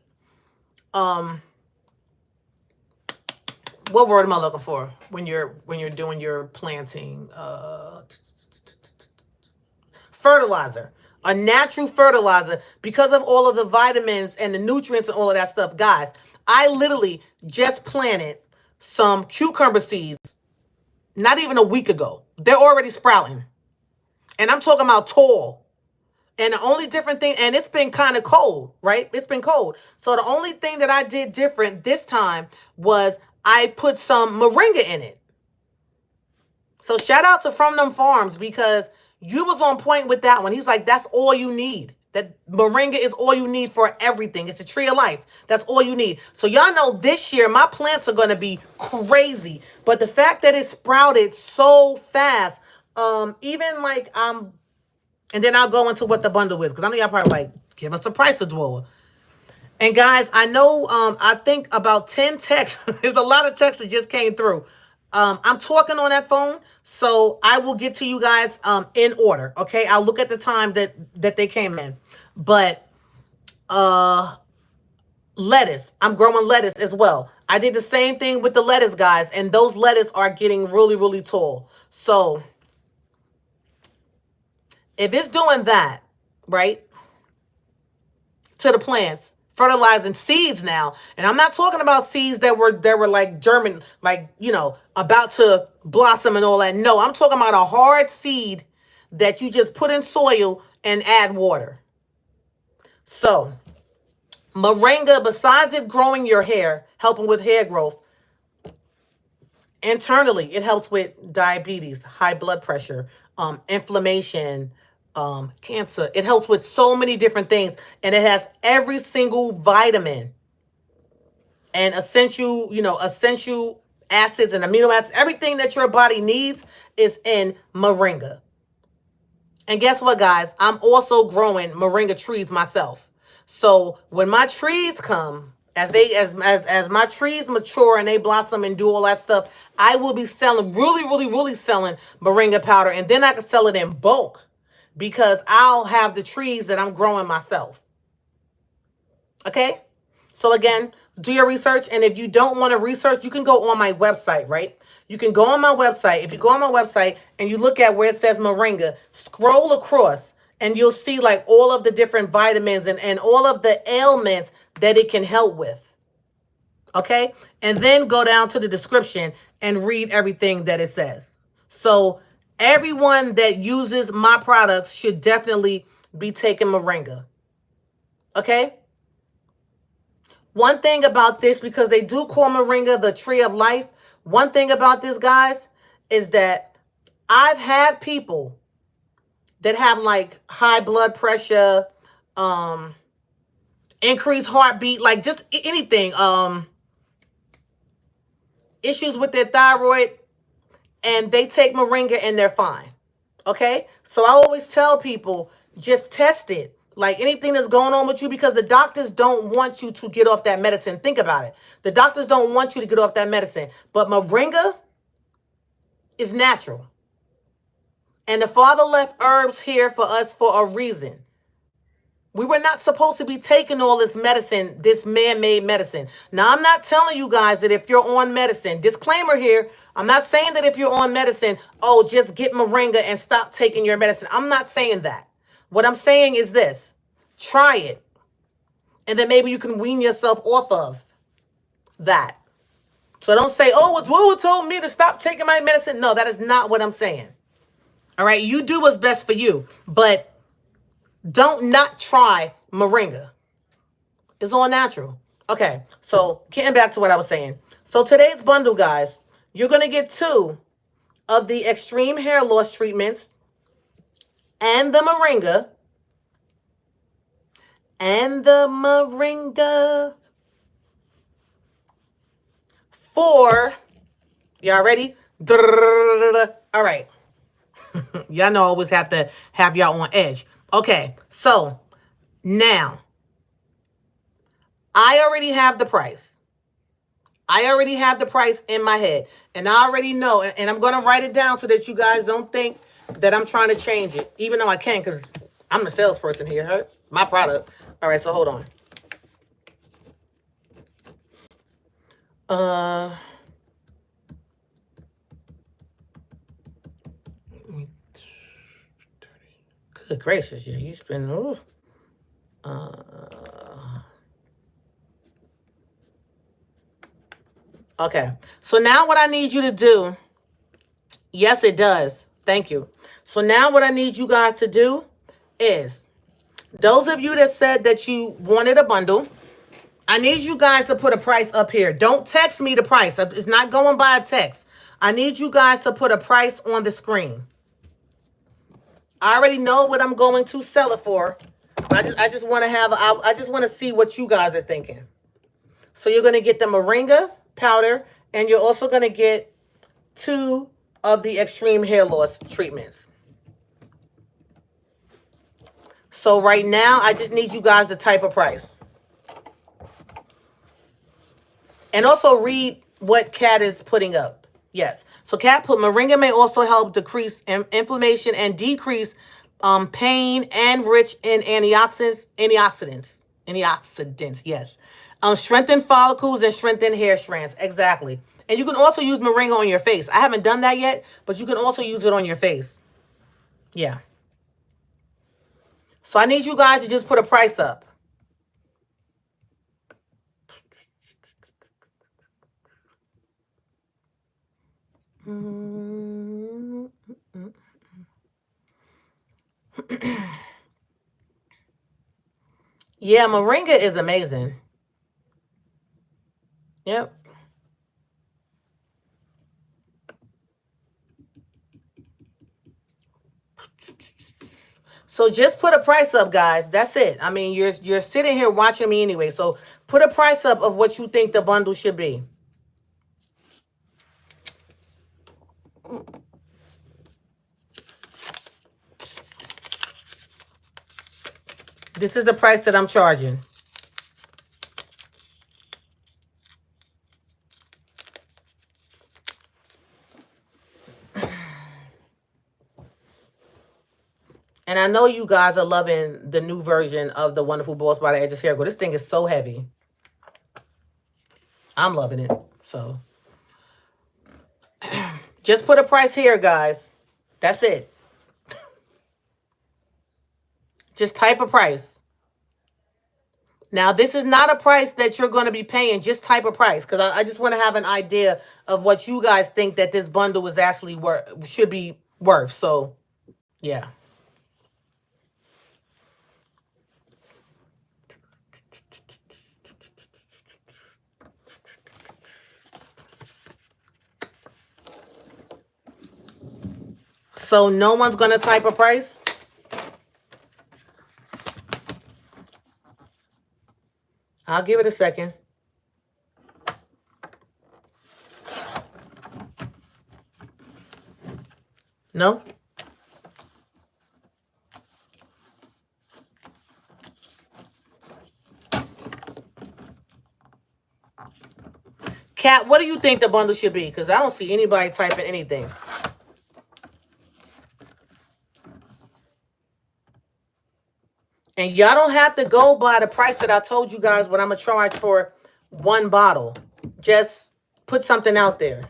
what word am I looking for when you're doing your planting? Fertilizer. A natural fertilizer, because of all of the vitamins and the nutrients and all of that stuff. Guys, I literally just planted some cucumber seeds not even a week ago. They're already sprouting. And I'm talking about tall. And the only different thing, and it's been kind of cold, right? It's been cold. So the only thing that I did different this time was I put some moringa in it. So shout out to From Them Farms, because you was on point with that one. He's like, that's all you need. That moringa is all you need for everything. It's a tree of life. That's all you need. So y'all know this year my plants are going to be crazy. But the fact that it sprouted so fast, even like, and then I'll go into what the bundle is, because I know y'all probably like, give us a price of Dwoa. And guys, I know, I think about 10 texts. There's a lot of texts that just came through. I'm talking on that phone, so I will get to you guys in order. Okay, I'll look at the time that they came in. But lettuce, I'm growing lettuce as well. I did the same thing with the lettuce, guys, and those lettuce are getting really, really tall. So if it's doing that, right, to the plants, fertilizing seeds now, and I'm not talking about seeds that were like German, like, you know, about to blossom and all that. No, I'm talking about a hard seed that you just put in soil and add water. So moringa, besides it growing your hair, helping with hair growth, internally it helps with diabetes, high blood pressure, inflammation, cancer. It helps with so many different things, and it has every single vitamin and essential, essential acids and amino acids. Everything that your body needs is in moringa. And guess what, guys? I'm also growing moringa trees myself. So when my trees come, as my trees mature and they blossom and do all that stuff, I will be selling, really, really, really selling moringa powder, and then I can sell it in bulk because I'll have the trees that I'm growing myself. Okay? So again, do your research, and if you don't want to research, you can go on my website, right? You can go on my website. If you go on my website and you look at where it says moringa, scroll across and you'll see like all of the different vitamins and all of the ailments that it can help with. Okay? And then go down to the description and read everything that it says. So everyone that uses my products should definitely be taking moringa. Okay? One thing about this, because they do call moringa the tree of life, one thing about this, guys, is that I've had people that have like high blood pressure, increased heartbeat, like just anything, issues with their thyroid, and they take moringa and they're fine. Okay? So I always tell people, just test it. Like anything that's going on with you, because the doctors don't want you to get off that medicine. Think about it. The doctors don't want you to get off that medicine. But moringa is natural. And the Father left herbs here for us for a reason. We were not supposed to be taking all this medicine, this man-made medicine. Now, I'm not telling you guys that if you're on medicine, disclaimer here, I'm not saying that if you're on medicine, oh, just get moringa and stop taking your medicine. I'm not saying that. What I'm saying is this: try it. And then maybe you can wean yourself off of that. So don't say, oh, well, Dwoa told me to stop taking my medicine. No, that is not what I'm saying. All right, you do what's best for you. But don't not try moringa. It's all natural. Okay, so getting back to what I was saying. So today's bundle, guys, you're going to get 2 of the extreme hair loss treatments and the moringa. For, y'all ready? All right. Y'all know I always have to have y'all on edge. Okay, so now I already have the price. I already have the price in my head. And I already know, and I'm going to write it down so that you guys don't think that I'm trying to change it, even though I can, because I'm the salesperson here, right? My product. All right, so hold on. Good gracious, yeah, you spend, ooh. Okay. So now what I need you to do, yes, it does. Thank you. So now what I need you guys to do is, those of you that said that you wanted a bundle, I need you guys to put a price up here. Don't text me the price. It's not going by a text. I need you guys to put a price on the screen. I already know what I'm going to sell it for. I just want to I just want to see what you guys are thinking. So you're going to get the moringa powder, and you're also going to get 2 of the extreme hair loss treatments. So right now, I just need you guys to type a price. And also read what Kat is putting up. Yes. So Kat put, moringa may also help decrease inflammation and decrease pain, and rich in antioxidants. Yes. Strengthen follicles and strengthen hair strands. Exactly. And you can also use moringa on your face. I haven't done that yet, but you can also use it on your face. Yeah. So I need you guys to just put a price up. Yeah, moringa is amazing. Yep. So just put a price up, guys. That's it. I mean, you're sitting here watching me anyway. So put a price up of what you think the bundle should be. This is the price that I'm charging. And I know you guys are loving the new version of the Wonderful Boss by the Edges Hair Go. This thing is so heavy. I'm loving it. So just put a price here, guys. That's it. Just type a price. Now, this is not a price that you're going to be paying. Just type a price, because I just want to have an idea of what you guys think that this bundle is actually should be worth. So, yeah. So no one's going to type a price? I'll give it a second. No? Kat, what do you think the bundle should be? Because I don't see anybody typing anything. And y'all don't have to go by the price that I told you guys what I'm going to charge for one bottle. Just put something out there.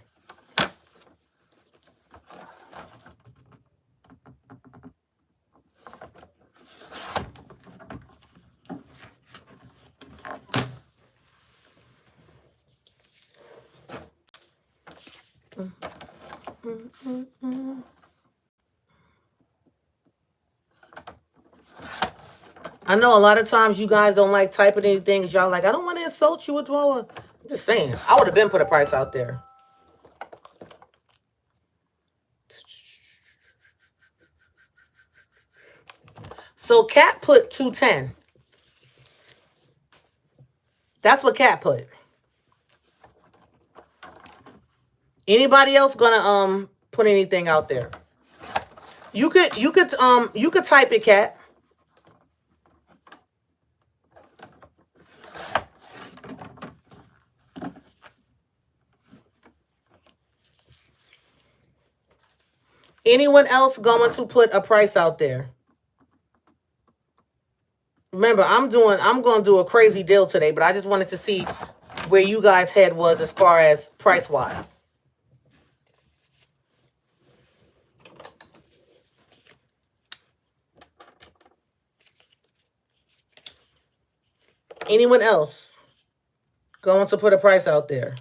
I know a lot of times you guys don't like typing anything because y'all like, I don't want to insult you with I'm just saying. I would have been put a price out there. So Kat put 210. That's what Kat put. Anybody else gonna put anything out there? You could type it, Kat. Anyone else going to put a price out there? Remember, I'm going to do a crazy deal today, but I just wanted to see where you guys' head was as far as price-wise. Anyone else going to put a price out there?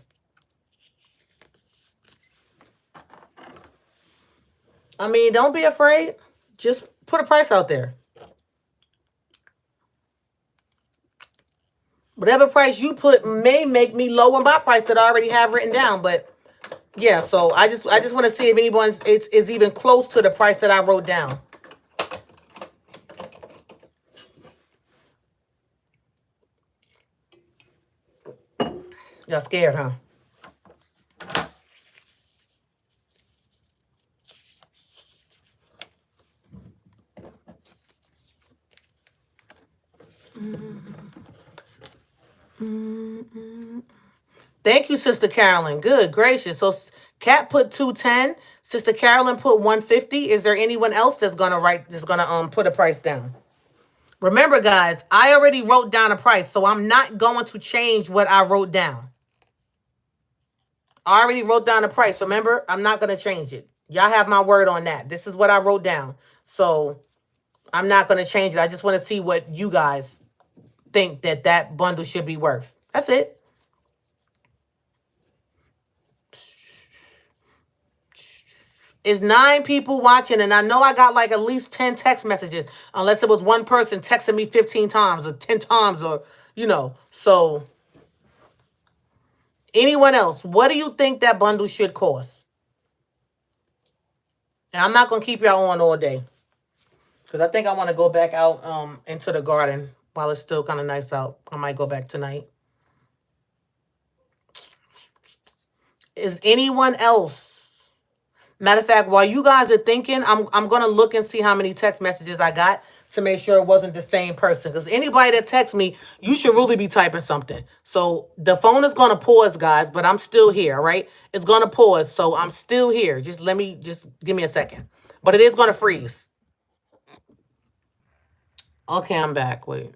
I mean, don't be afraid. Just put a price out there. Whatever price you put may make me lower my price that I already have written down. But yeah, so I just want to see if anyone's is even close to the price that I wrote down. Y'all scared, huh? Thank you, Sister Carolyn. Good gracious. So Kat put 210. Sister Carolyn put 150. Is there anyone else that's gonna put a price down? Remember, guys, I already wrote down a price, so I'm not going to change what I wrote down. I already wrote down a price. Remember, I'm not gonna change it. Y'all have my word on that. This is what I wrote down. So I'm not gonna change it. I just want to see what you guys think that bundle should be worth. That's it. It's 9 people watching, and I know I got like at least 10 text messages, unless it was one person texting me 15 times or 10 times or, So anyone else, what do you think that bundle should cost? And I'm not going to keep y'all on all day because I think I want to go back out into the garden while it's still kind of nice out. I might go back tonight. Is anyone else? Matter of fact, while you guys are thinking, I'm gonna look and see how many text messages I got to make sure it wasn't the same person. Because anybody that texts me, you should really be typing something. So the phone is gonna pause, guys, but I'm still here, right? It's gonna pause, so I'm still here. Just give me a second. But it is gonna freeze. Okay, I'm back. Wait.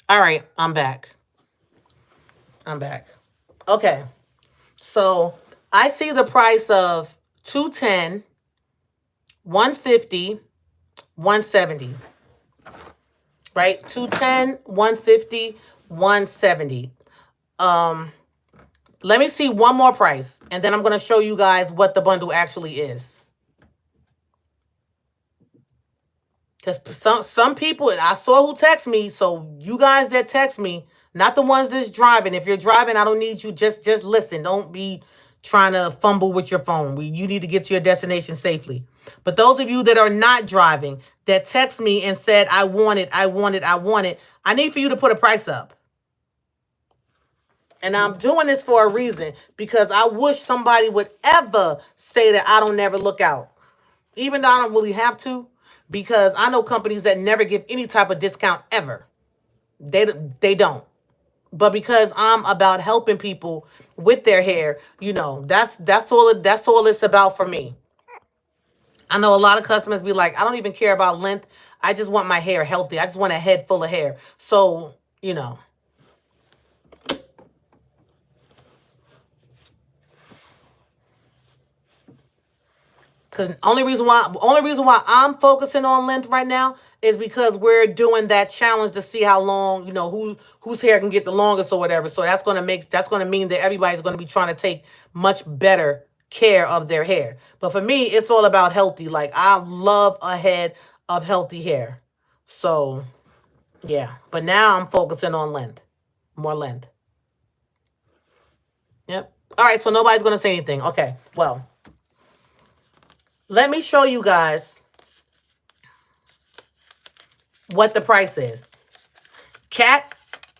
All right, I'm back. I'm back. Okay. So I see the price of 210, 150, 170. Right? 210, 150, 170. Let me see one more price, and then I'm going to show you guys what the bundle actually is. Because some people, I saw who text me, so you guys that text me, not the ones that's driving. If you're driving, I don't need you. Just listen. Don't be trying to fumble with your phone. You need to get to your destination safely. But those of you that are not driving, that text me and said, I want it, I need for you to put a price up. And I'm doing this for a reason, because I wish somebody would ever say that I don't never look out. Even though I don't really have to, because I know companies that never give any type of discount ever. They don't. But because I'm about helping people with their hair, that's all it's about for me. I know a lot of customers be like, I don't even care about length. I just want my hair healthy. I just want a head full of hair. So, because only reason why I'm focusing on length right now is because we're doing that challenge to see how long, whose hair can get the longest or whatever. So that's gonna mean that everybody's gonna be trying to take much better care of their hair. But for me, it's all about healthy. Like, I love a head of healthy hair. So yeah. But now I'm focusing on length. More length. Yep. All right, so nobody's gonna say anything. Okay. Well, let me show you guys what the price is. Kat,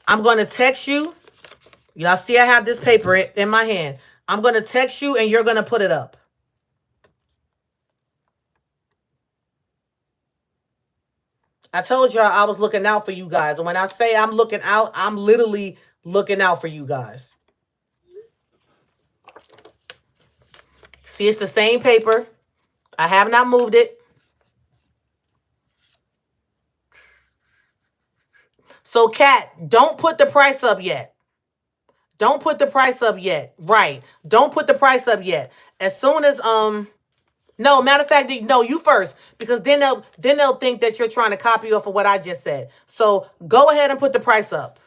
I'm going to text you. Y'all see I have this paper in my hand. I'm going to text you and you're going to put it up. I told y'all I was looking out for you guys. And when I say I'm looking out, I'm literally looking out for you guys. See, it's the same paper. I have not moved it. So, Kat, don't put the price up yet. Don't put the price up yet. Right. Don't put the price up yet. As soon as no, matter of fact, no, you first, because then they'll think that you're trying to copy off of what I just said. So go ahead and put the price up.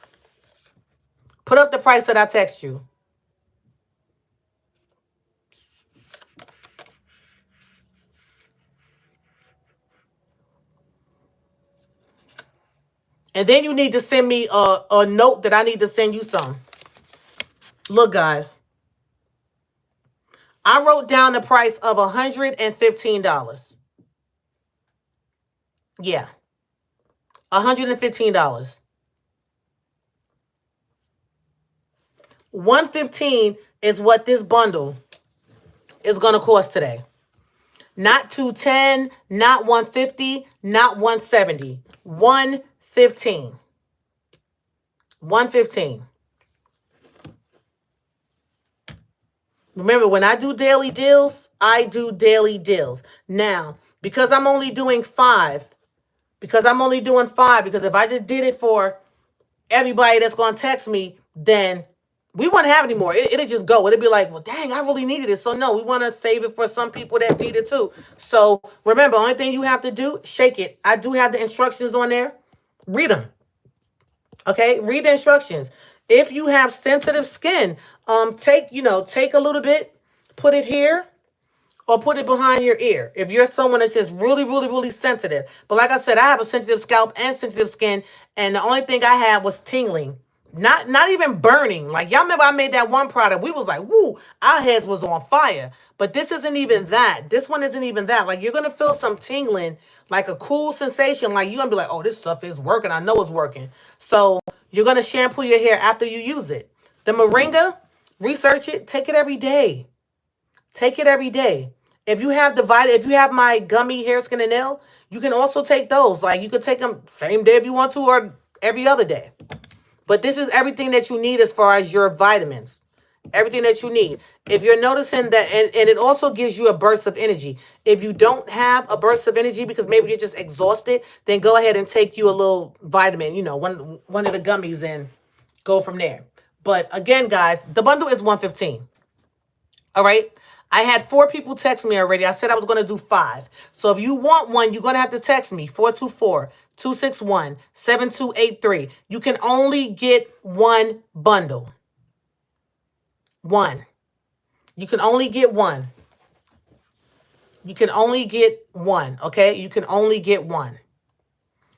Put up the price that I text you. And then you need to send me a note that I need to send you some. Look, guys. I wrote down the price of $115. Yeah. $115. $115 is what this bundle is going to cost today. Not $210, not $150, not $170. $115. $115. Remember, when I do daily deals, I do daily deals. Now, because I'm only doing five, because if I just did it for everybody that's going to text me, then we wouldn't have any more. It'll just go. It'll be like, well, dang, I really needed it. So no, we want to save it for some people that need it too. So remember, only thing you have to do, shake it. I do have the instructions on there. Read them. Okay, read the instructions. If you have sensitive skin, take a little bit, put it here, or put it behind your ear. If you're someone that's just really, really, really sensitive. But like I said, I have a sensitive scalp and sensitive skin, and the only thing I had was tingling. Not even burning. Like, y'all remember I made that one product. We was like, woo, our heads was on fire. But this isn't even that. This one isn't even that. Like, you're going to feel some tingling, like a cool sensation. Like, you're going to be like, oh, this stuff is working. I know it's working. So you're going to shampoo your hair after you use it. The moringa, research it. Take it every day. Take it every day. If you have my gummy hair, skin, and nail, you can also take those. Like, you could take them same day if you want to, or every other day. But this is everything that you need as far as your vitamins. Everything that you need. If you're noticing that, and it also gives you a burst of energy. If you don't have a burst of energy because maybe you're just exhausted, then go ahead and take you a little vitamin, one of the gummies, and go from there. But again, guys, the bundle is $115. All right. I had 4 people text me already. I said I was going to do 5. So if you want one, you're going to have to text me 424-261-7283. You can only get one bundle. One. You can only get one. You can only get one. Okay. You can only get one.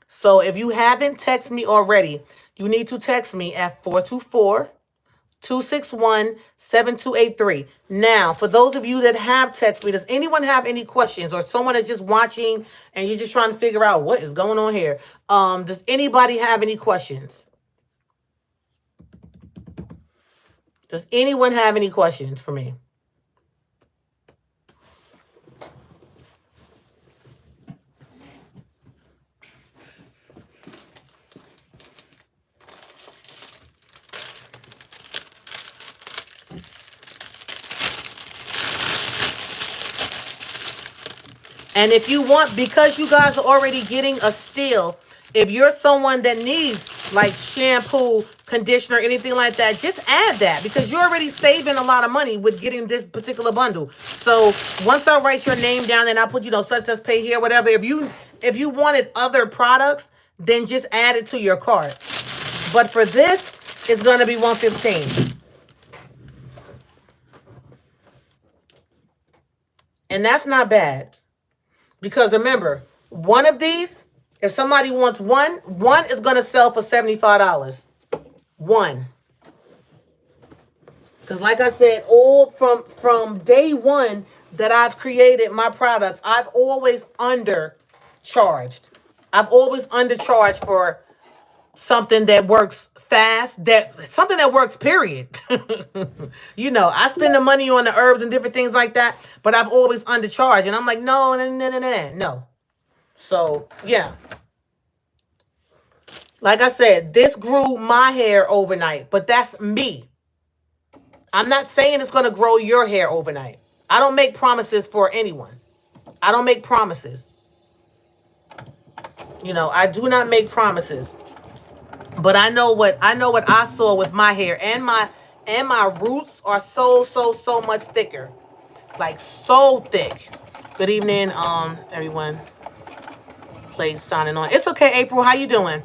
So if you haven't texted me already, you need to text me at 424-261-7283. Now, for those of you that have texted me, does anyone have any questions, or someone that's just watching and you're just trying to figure out what is going on here? Does anybody have any questions? Does anyone have any questions for me? And if you want, because you guys are already getting a steal, if you're someone that needs like shampoo, conditioner, anything like that, just add that, because you're already saving a lot of money with getting this particular bundle. So once I write your name down and I put, such pay here, whatever, if you wanted other products, then just add it to your cart. But for this, it's going to be $115. And that's not bad. Because remember, one of these, if somebody wants one is going to sell for $75. One. Because like I said, all from day one that I've created my products, I've always undercharged. I've always undercharged for something that works fast, something that works, period. I spend the money on the herbs and different things like that, but I've always undercharged. And I'm like, no. So, yeah. Like I said, this grew my hair overnight, but that's me. I'm not saying it's going to grow your hair overnight. I don't make promises for anyone. I don't make promises. I do not make promises. But I know what I saw with my hair, and my roots are so much thicker. Like, so thick. Good evening, everyone. Please signing on. It's okay, April. How you doing?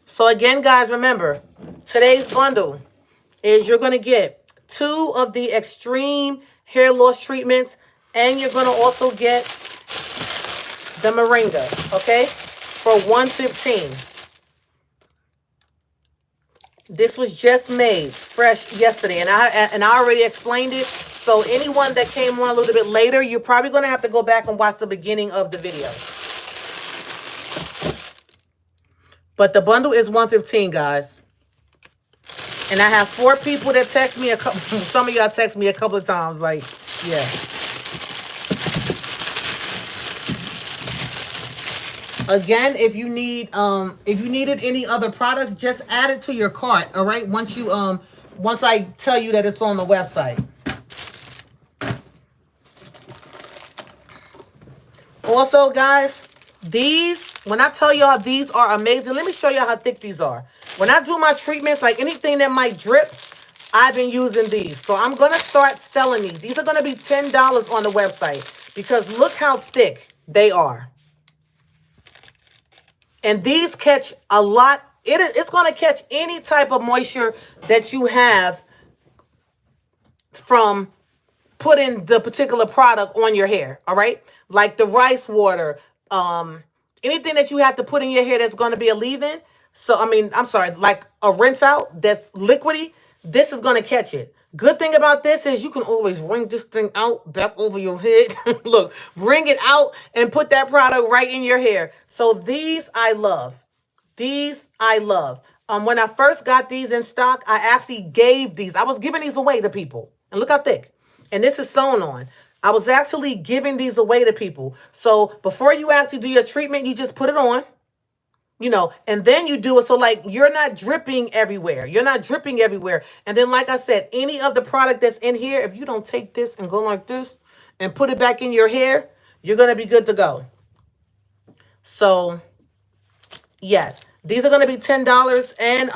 So again, guys, remember, today's bundle is you're going to get 2 of the extreme hair loss treatments, and you're going to also get the moringa, okay? for $115. This was just made fresh yesterday, and I already explained it. So anyone that came on a little bit later, you're probably going to have to go back and watch the beginning of the video. But the bundle is $115, guys. And I have 4 people that text me a couple. Some of y'all text me a couple of times, like, yeah. Again, if you needed any other products, just add it to your cart. All right. Once I tell you that it's on the website. Also, guys, when I tell y'all these are amazing, let me show y'all how thick these are. When I do my treatments, like anything that might drip, I've been using these. So I'm going to start selling these. These are going to be $10 on the website because look how thick they are. And these catch a lot. It's going to catch any type of moisture that you have from putting the particular product on your hair. All right. Like the rice water, anything that you have to put in your hair that's going to be a leave-in. So, I'm sorry, like a rinse out that's liquidy. This is going to catch it. Good thing about this is you can always wring this thing out back over your head. Look, wring it out and put that product right in your hair. So these I love. These I love. When I first got these in stock, I actually gave these. I was giving these away to people. And look how thick. And this is sewn on. I was actually giving these away to people. So before you actually do your treatment, you just put it on. And then you do it. So like you're not dripping everywhere. You're not dripping everywhere. And then, like I said, any of the product that's in here, if you don't take this and go like this and put it back in your hair, you're going to be good to go. So yes, these are going to be $10. And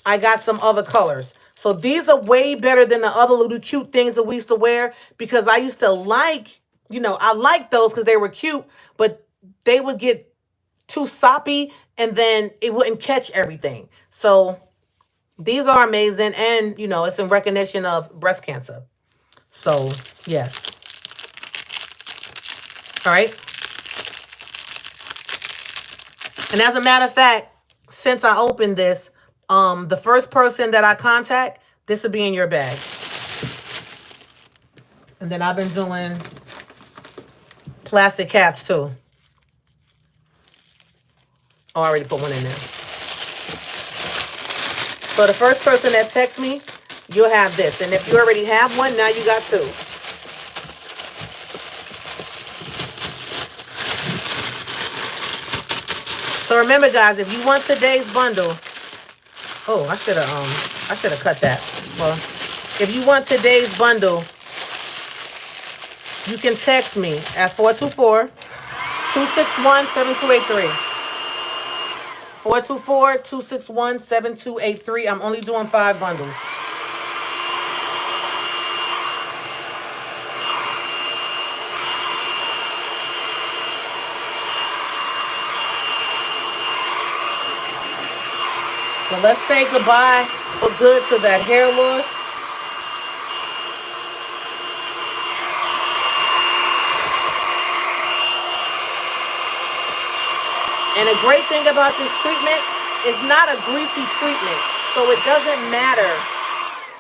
I got some other colors. So these are way better than the other little cute things that we used to wear because I used to like, I liked those because they were cute, but they would get too soppy and then it wouldn't catch everything. So these are amazing. And, it's in recognition of breast cancer. So, yes. All right. And as a matter of fact, since I opened this, the first person that I contact, this will be in your bag. And then I've been doing plastic caps too. Oh, I already put one in there. So the first person that texts me, you'll have this. And if you already have one, now you got 2. So remember, guys, if you want today's bundle, oh, I should have cut that. Well, if you want today's bundle, you can text me at 424-261-7283. 424-261-7283. I'm only doing 5 bundles. So let's say goodbye for good to that hair loss. And a great thing about this treatment is not a greasy treatment. So it doesn't matter.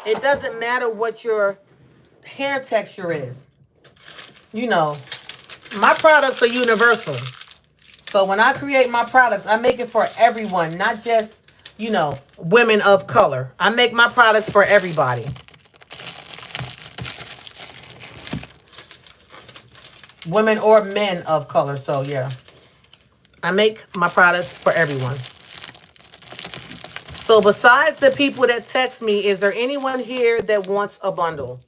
It doesn't matter what your hair texture is. My products are universal. So when I create my products, I make it for everyone, not just, women of color. I make my products for everybody. Women or men of color. So, yeah. I make my products for everyone. So besides the people that text me, is there anyone here that wants a bundle?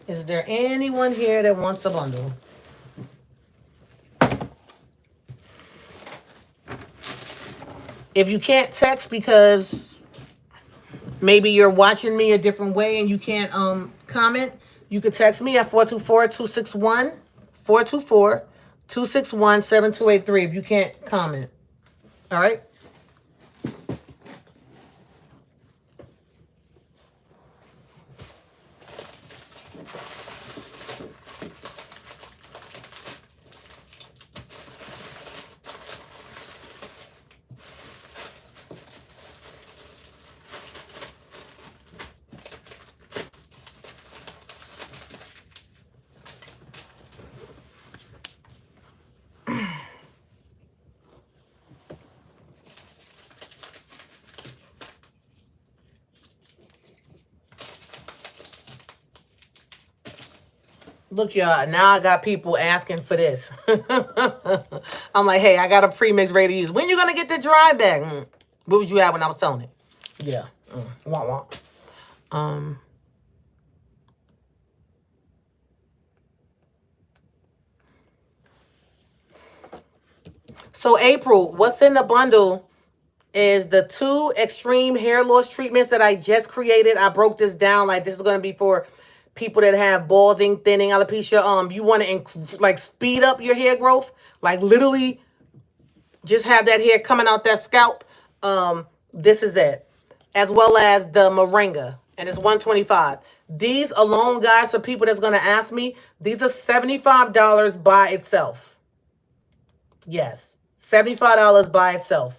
Is there anyone here that wants a bundle? If you can't text because maybe you're watching me a different way and you can't comment, you could text me at 424-261 424-261-7283 if you can't comment. All right? Look, y'all, now I got people asking for this. I'm like, hey, I got a premix ready to use. When you going to get the dry bag? What would you have when I was selling it? Yeah. Wah, wah. So, April, what's in the bundle is the 2 extreme hair loss treatments that I just created. I broke this down. Like, this is going to be for people that have balding, thinning, alopecia. You want to like speed up your hair growth, like literally just have that hair coming out that scalp. This is it, as well as the moringa, and it's 125. These alone, guys, for people that's going to ask me, these are $75 by itself. Yes, $75 by itself.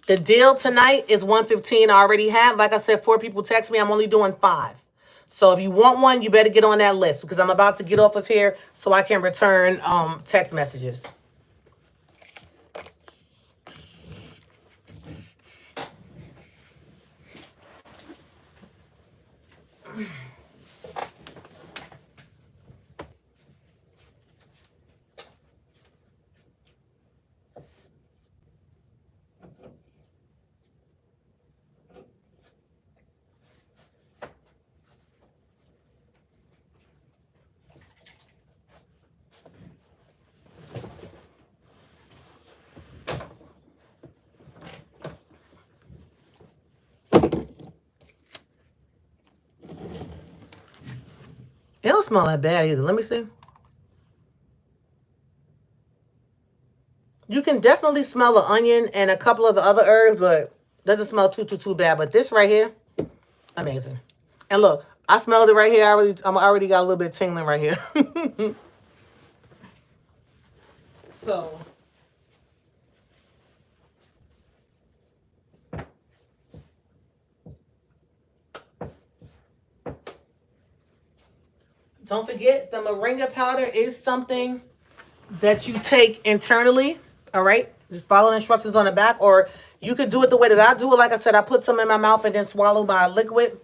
The deal tonight is 115. I already have, like I said, 4 people text me. I'm only doing 5. So if you want one, you better get on that list because I'm about to get off of here so I can return text messages. It don't smell that bad either. Let me see. You can definitely smell the onion and a couple of the other herbs, but it doesn't smell too bad. But this right here, amazing. And look, I smelled it right here. I already got a little bit of tingling right here. So don't forget, the moringa powder is something that you take internally. All right, just follow the instructions on the back, or you could do it the way that I do it. Like I said, I put some in my mouth and then swallow my liquid,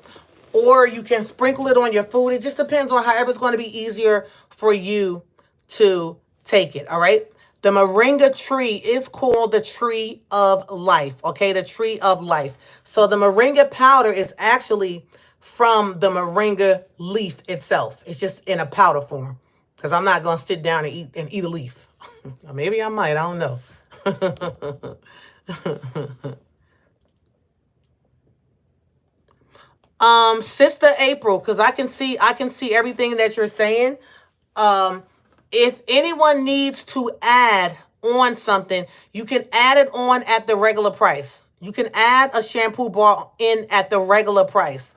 or you can sprinkle it on your food. It just depends on however it's going to be easier for you to take it. All right. The moringa tree is called the tree of life. Okay, the tree of life. So the moringa powder is actually from the moringa leaf itself. It's just in a powder form. Because I'm not gonna sit down and eat a leaf. Maybe I might. I don't know. Sister April, because I can see everything that you're saying. If anyone needs to add on something, you can add it on at the regular price. You can add a shampoo bar in at the regular price.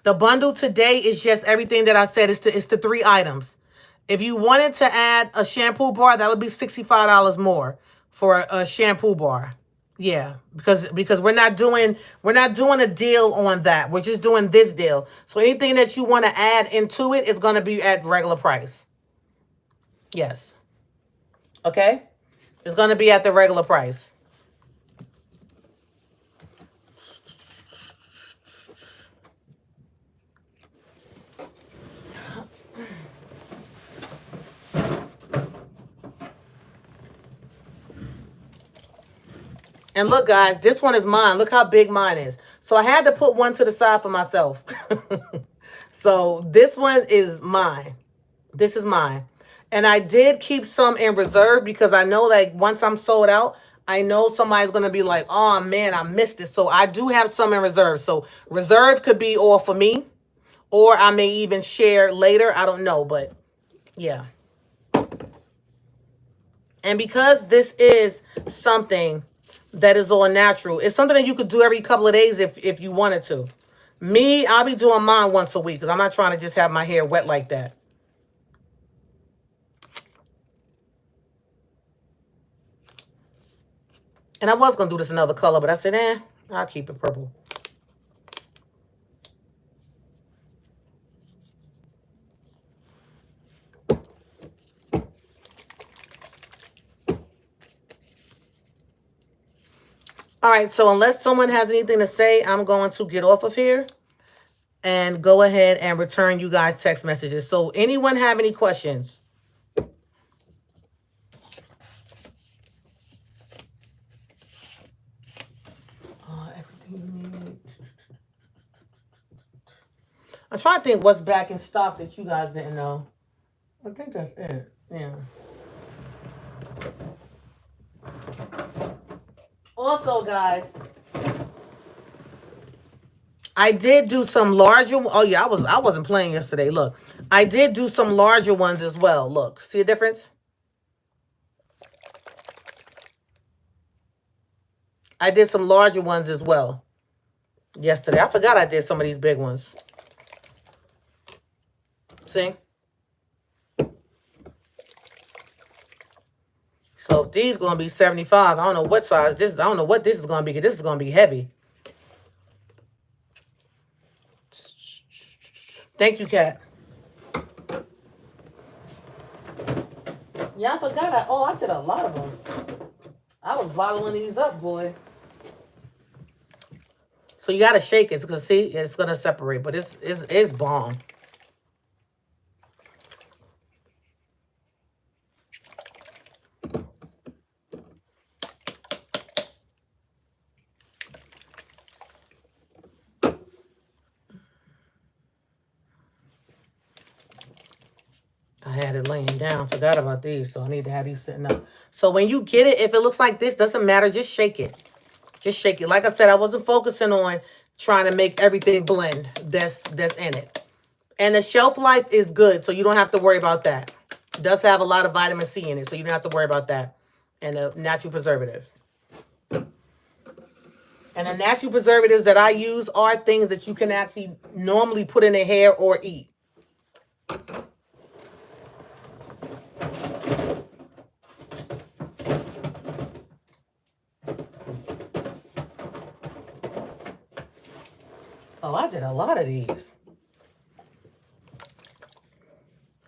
The bundle today is just everything that I said. It's the 3 items. If you wanted to add a shampoo bar, that would be $65 more for a shampoo bar. Yeah, because we're not doing a deal on that. We're just doing this deal. So anything that you want to add into it is going to be at regular price. Yes. Okay? It's going to be at the regular price. And look, guys, this one is mine. Look how big mine is. So I had to put one to the side for myself. So this one is mine. This is mine. And I did keep some in reserve because I know, like, once I'm sold out, I know somebody's going to be like, oh, man, I missed it. So I do have some in reserve. So reserve could be all for me, Or I may even share later. I don't know, but yeah. And because this is something that is all natural, it's something that you could do every couple of days if you wanted to. Me, I'll be doing mine once a week because I'm not trying to just have my hair wet like that. And I was going to do this another color, but I said, I'll keep it purple. All right, so unless someone has anything to say, I'm going to get off of here and go ahead and return you guys text messages. So anyone have any questions? Everything you need. I'm trying to think what's back in stock that you guys didn't know. I think that's it. Yeah. Also, guys, I did do some larger. Oh yeah, I wasn't playing yesterday. Look, I did do some larger ones as well. Look, see a difference? I did some larger ones as well yesterday. I forgot I did some of these big ones. See? So these gonna be 75. I don't know what size this is. I don't know what this is gonna be. This is gonna be heavy. Thank you, Kat. Yeah, I forgot. I did a lot of them. I was bottling these up, boy. So you gotta shake it because see, it's gonna separate, but it's bomb. I had it laying down. Forgot about these, so I need to have these sitting up. So when you get it, if it looks like this, doesn't matter. Just shake it. Just shake it. Like I said, I wasn't focusing on trying to make everything blend that's in it. And the shelf life is good, so you don't have to worry about that. It does have a lot of vitamin C in it, so you don't have to worry about that. And a natural preservative. And the natural preservatives that I use are things that you can actually normally put in the hair or eat. Oh, I did a lot of these.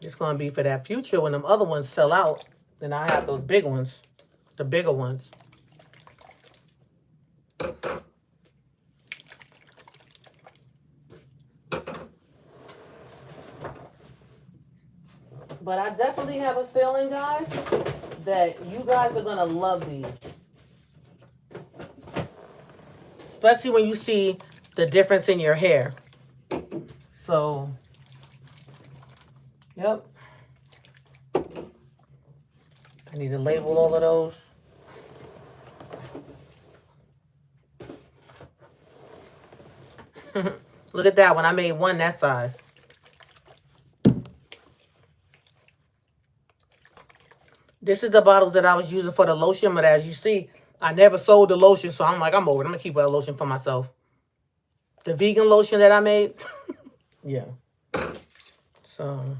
It's going to be for that future when them other ones sell out. Then I have those big ones, the bigger ones. But I definitely have a feeling, guys, that you guys are going to love these. Especially when you see the difference in your hair. So, yep. I need to label all of those. Look at that one. I made one that size. This is the bottles that I was using for the lotion, but as you see, I never sold the lotion, so I'm like, I'm over it. I'm going to keep that lotion for myself. The vegan lotion that I made. Yeah. So.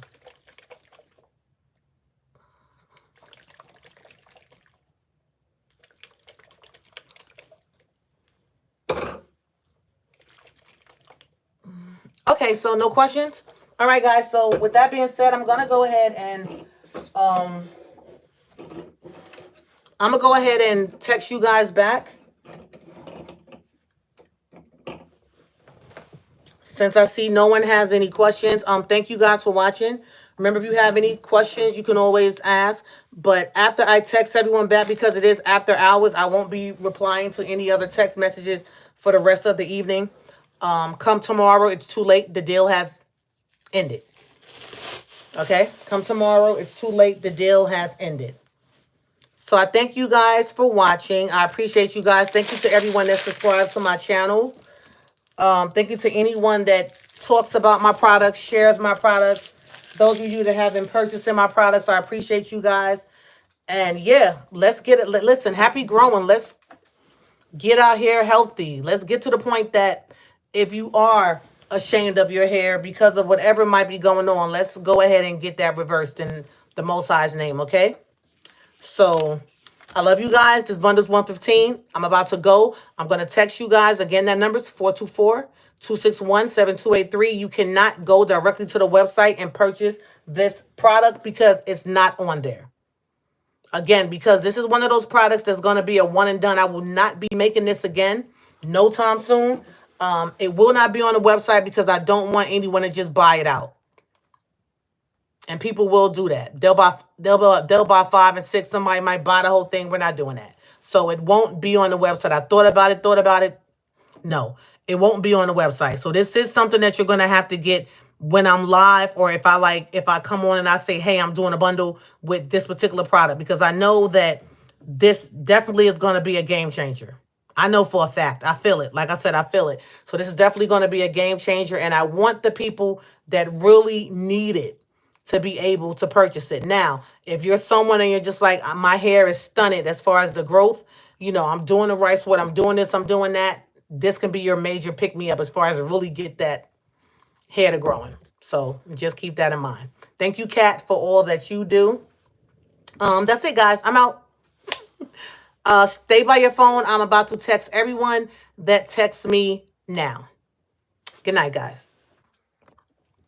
Okay, so no questions? All right, guys. So with that being said, I'm going to go ahead and text you guys back. Since I see no one has any questions, thank you guys for watching. Remember, if you have any questions, you can always ask. But after I text everyone back, because it is after hours, I won't be replying to any other text messages for the rest of the evening. Come tomorrow, it's too late. The deal has ended. Okay? Come tomorrow, it's too late. The deal has ended. So I thank you guys for watching. I appreciate you guys. Thank you to everyone that subscribed to my channel. Thank you to anyone that talks about my products, shares my products. Those of you that have been purchasing my products, I appreciate you guys. And yeah, let's get it. Listen, happy growing. Let's get our hair healthy. Let's get to the point that if you are ashamed of your hair because of whatever might be going on, let's go ahead and get that reversed in the Most High's name, okay? So I love you guys. This bundle's 115. I'm about to go. I'm going to text you guys. Again, that number is 424-261-7283. You cannot go directly to the website and purchase this product because it's not on there. Again, because this is one of those products that's going to be a one and done. I will not be making this again no time soon. It will not be on the website because I don't want anyone to just buy it out. And people will do that. They'll buy 5 and 6. Somebody might buy the whole thing. We're not doing that. So it won't be on the website. I thought about it. No, it won't be on the website. So this is something that you're going to have to get when I'm live, or if I come on and I say, hey, I'm doing a bundle with this particular product, because I know that this definitely is going to be a game changer. I know for a fact. I feel it. Like I said, I feel it. So this is definitely going to be a game changer. And I want the people that really need it to be able to purchase it. Now, if you're someone and you're just like, my hair is stunted as far as the growth, I'm doing the right sweat, I'm doing this, I'm doing that, this can be your major pick-me-up as far as to really get that hair to growing. So just keep that in mind. Thank you, Kat, for all that you do. That's it, guys. I'm out. Stay by your phone. I'm about to text everyone that texts me now. Good night, guys.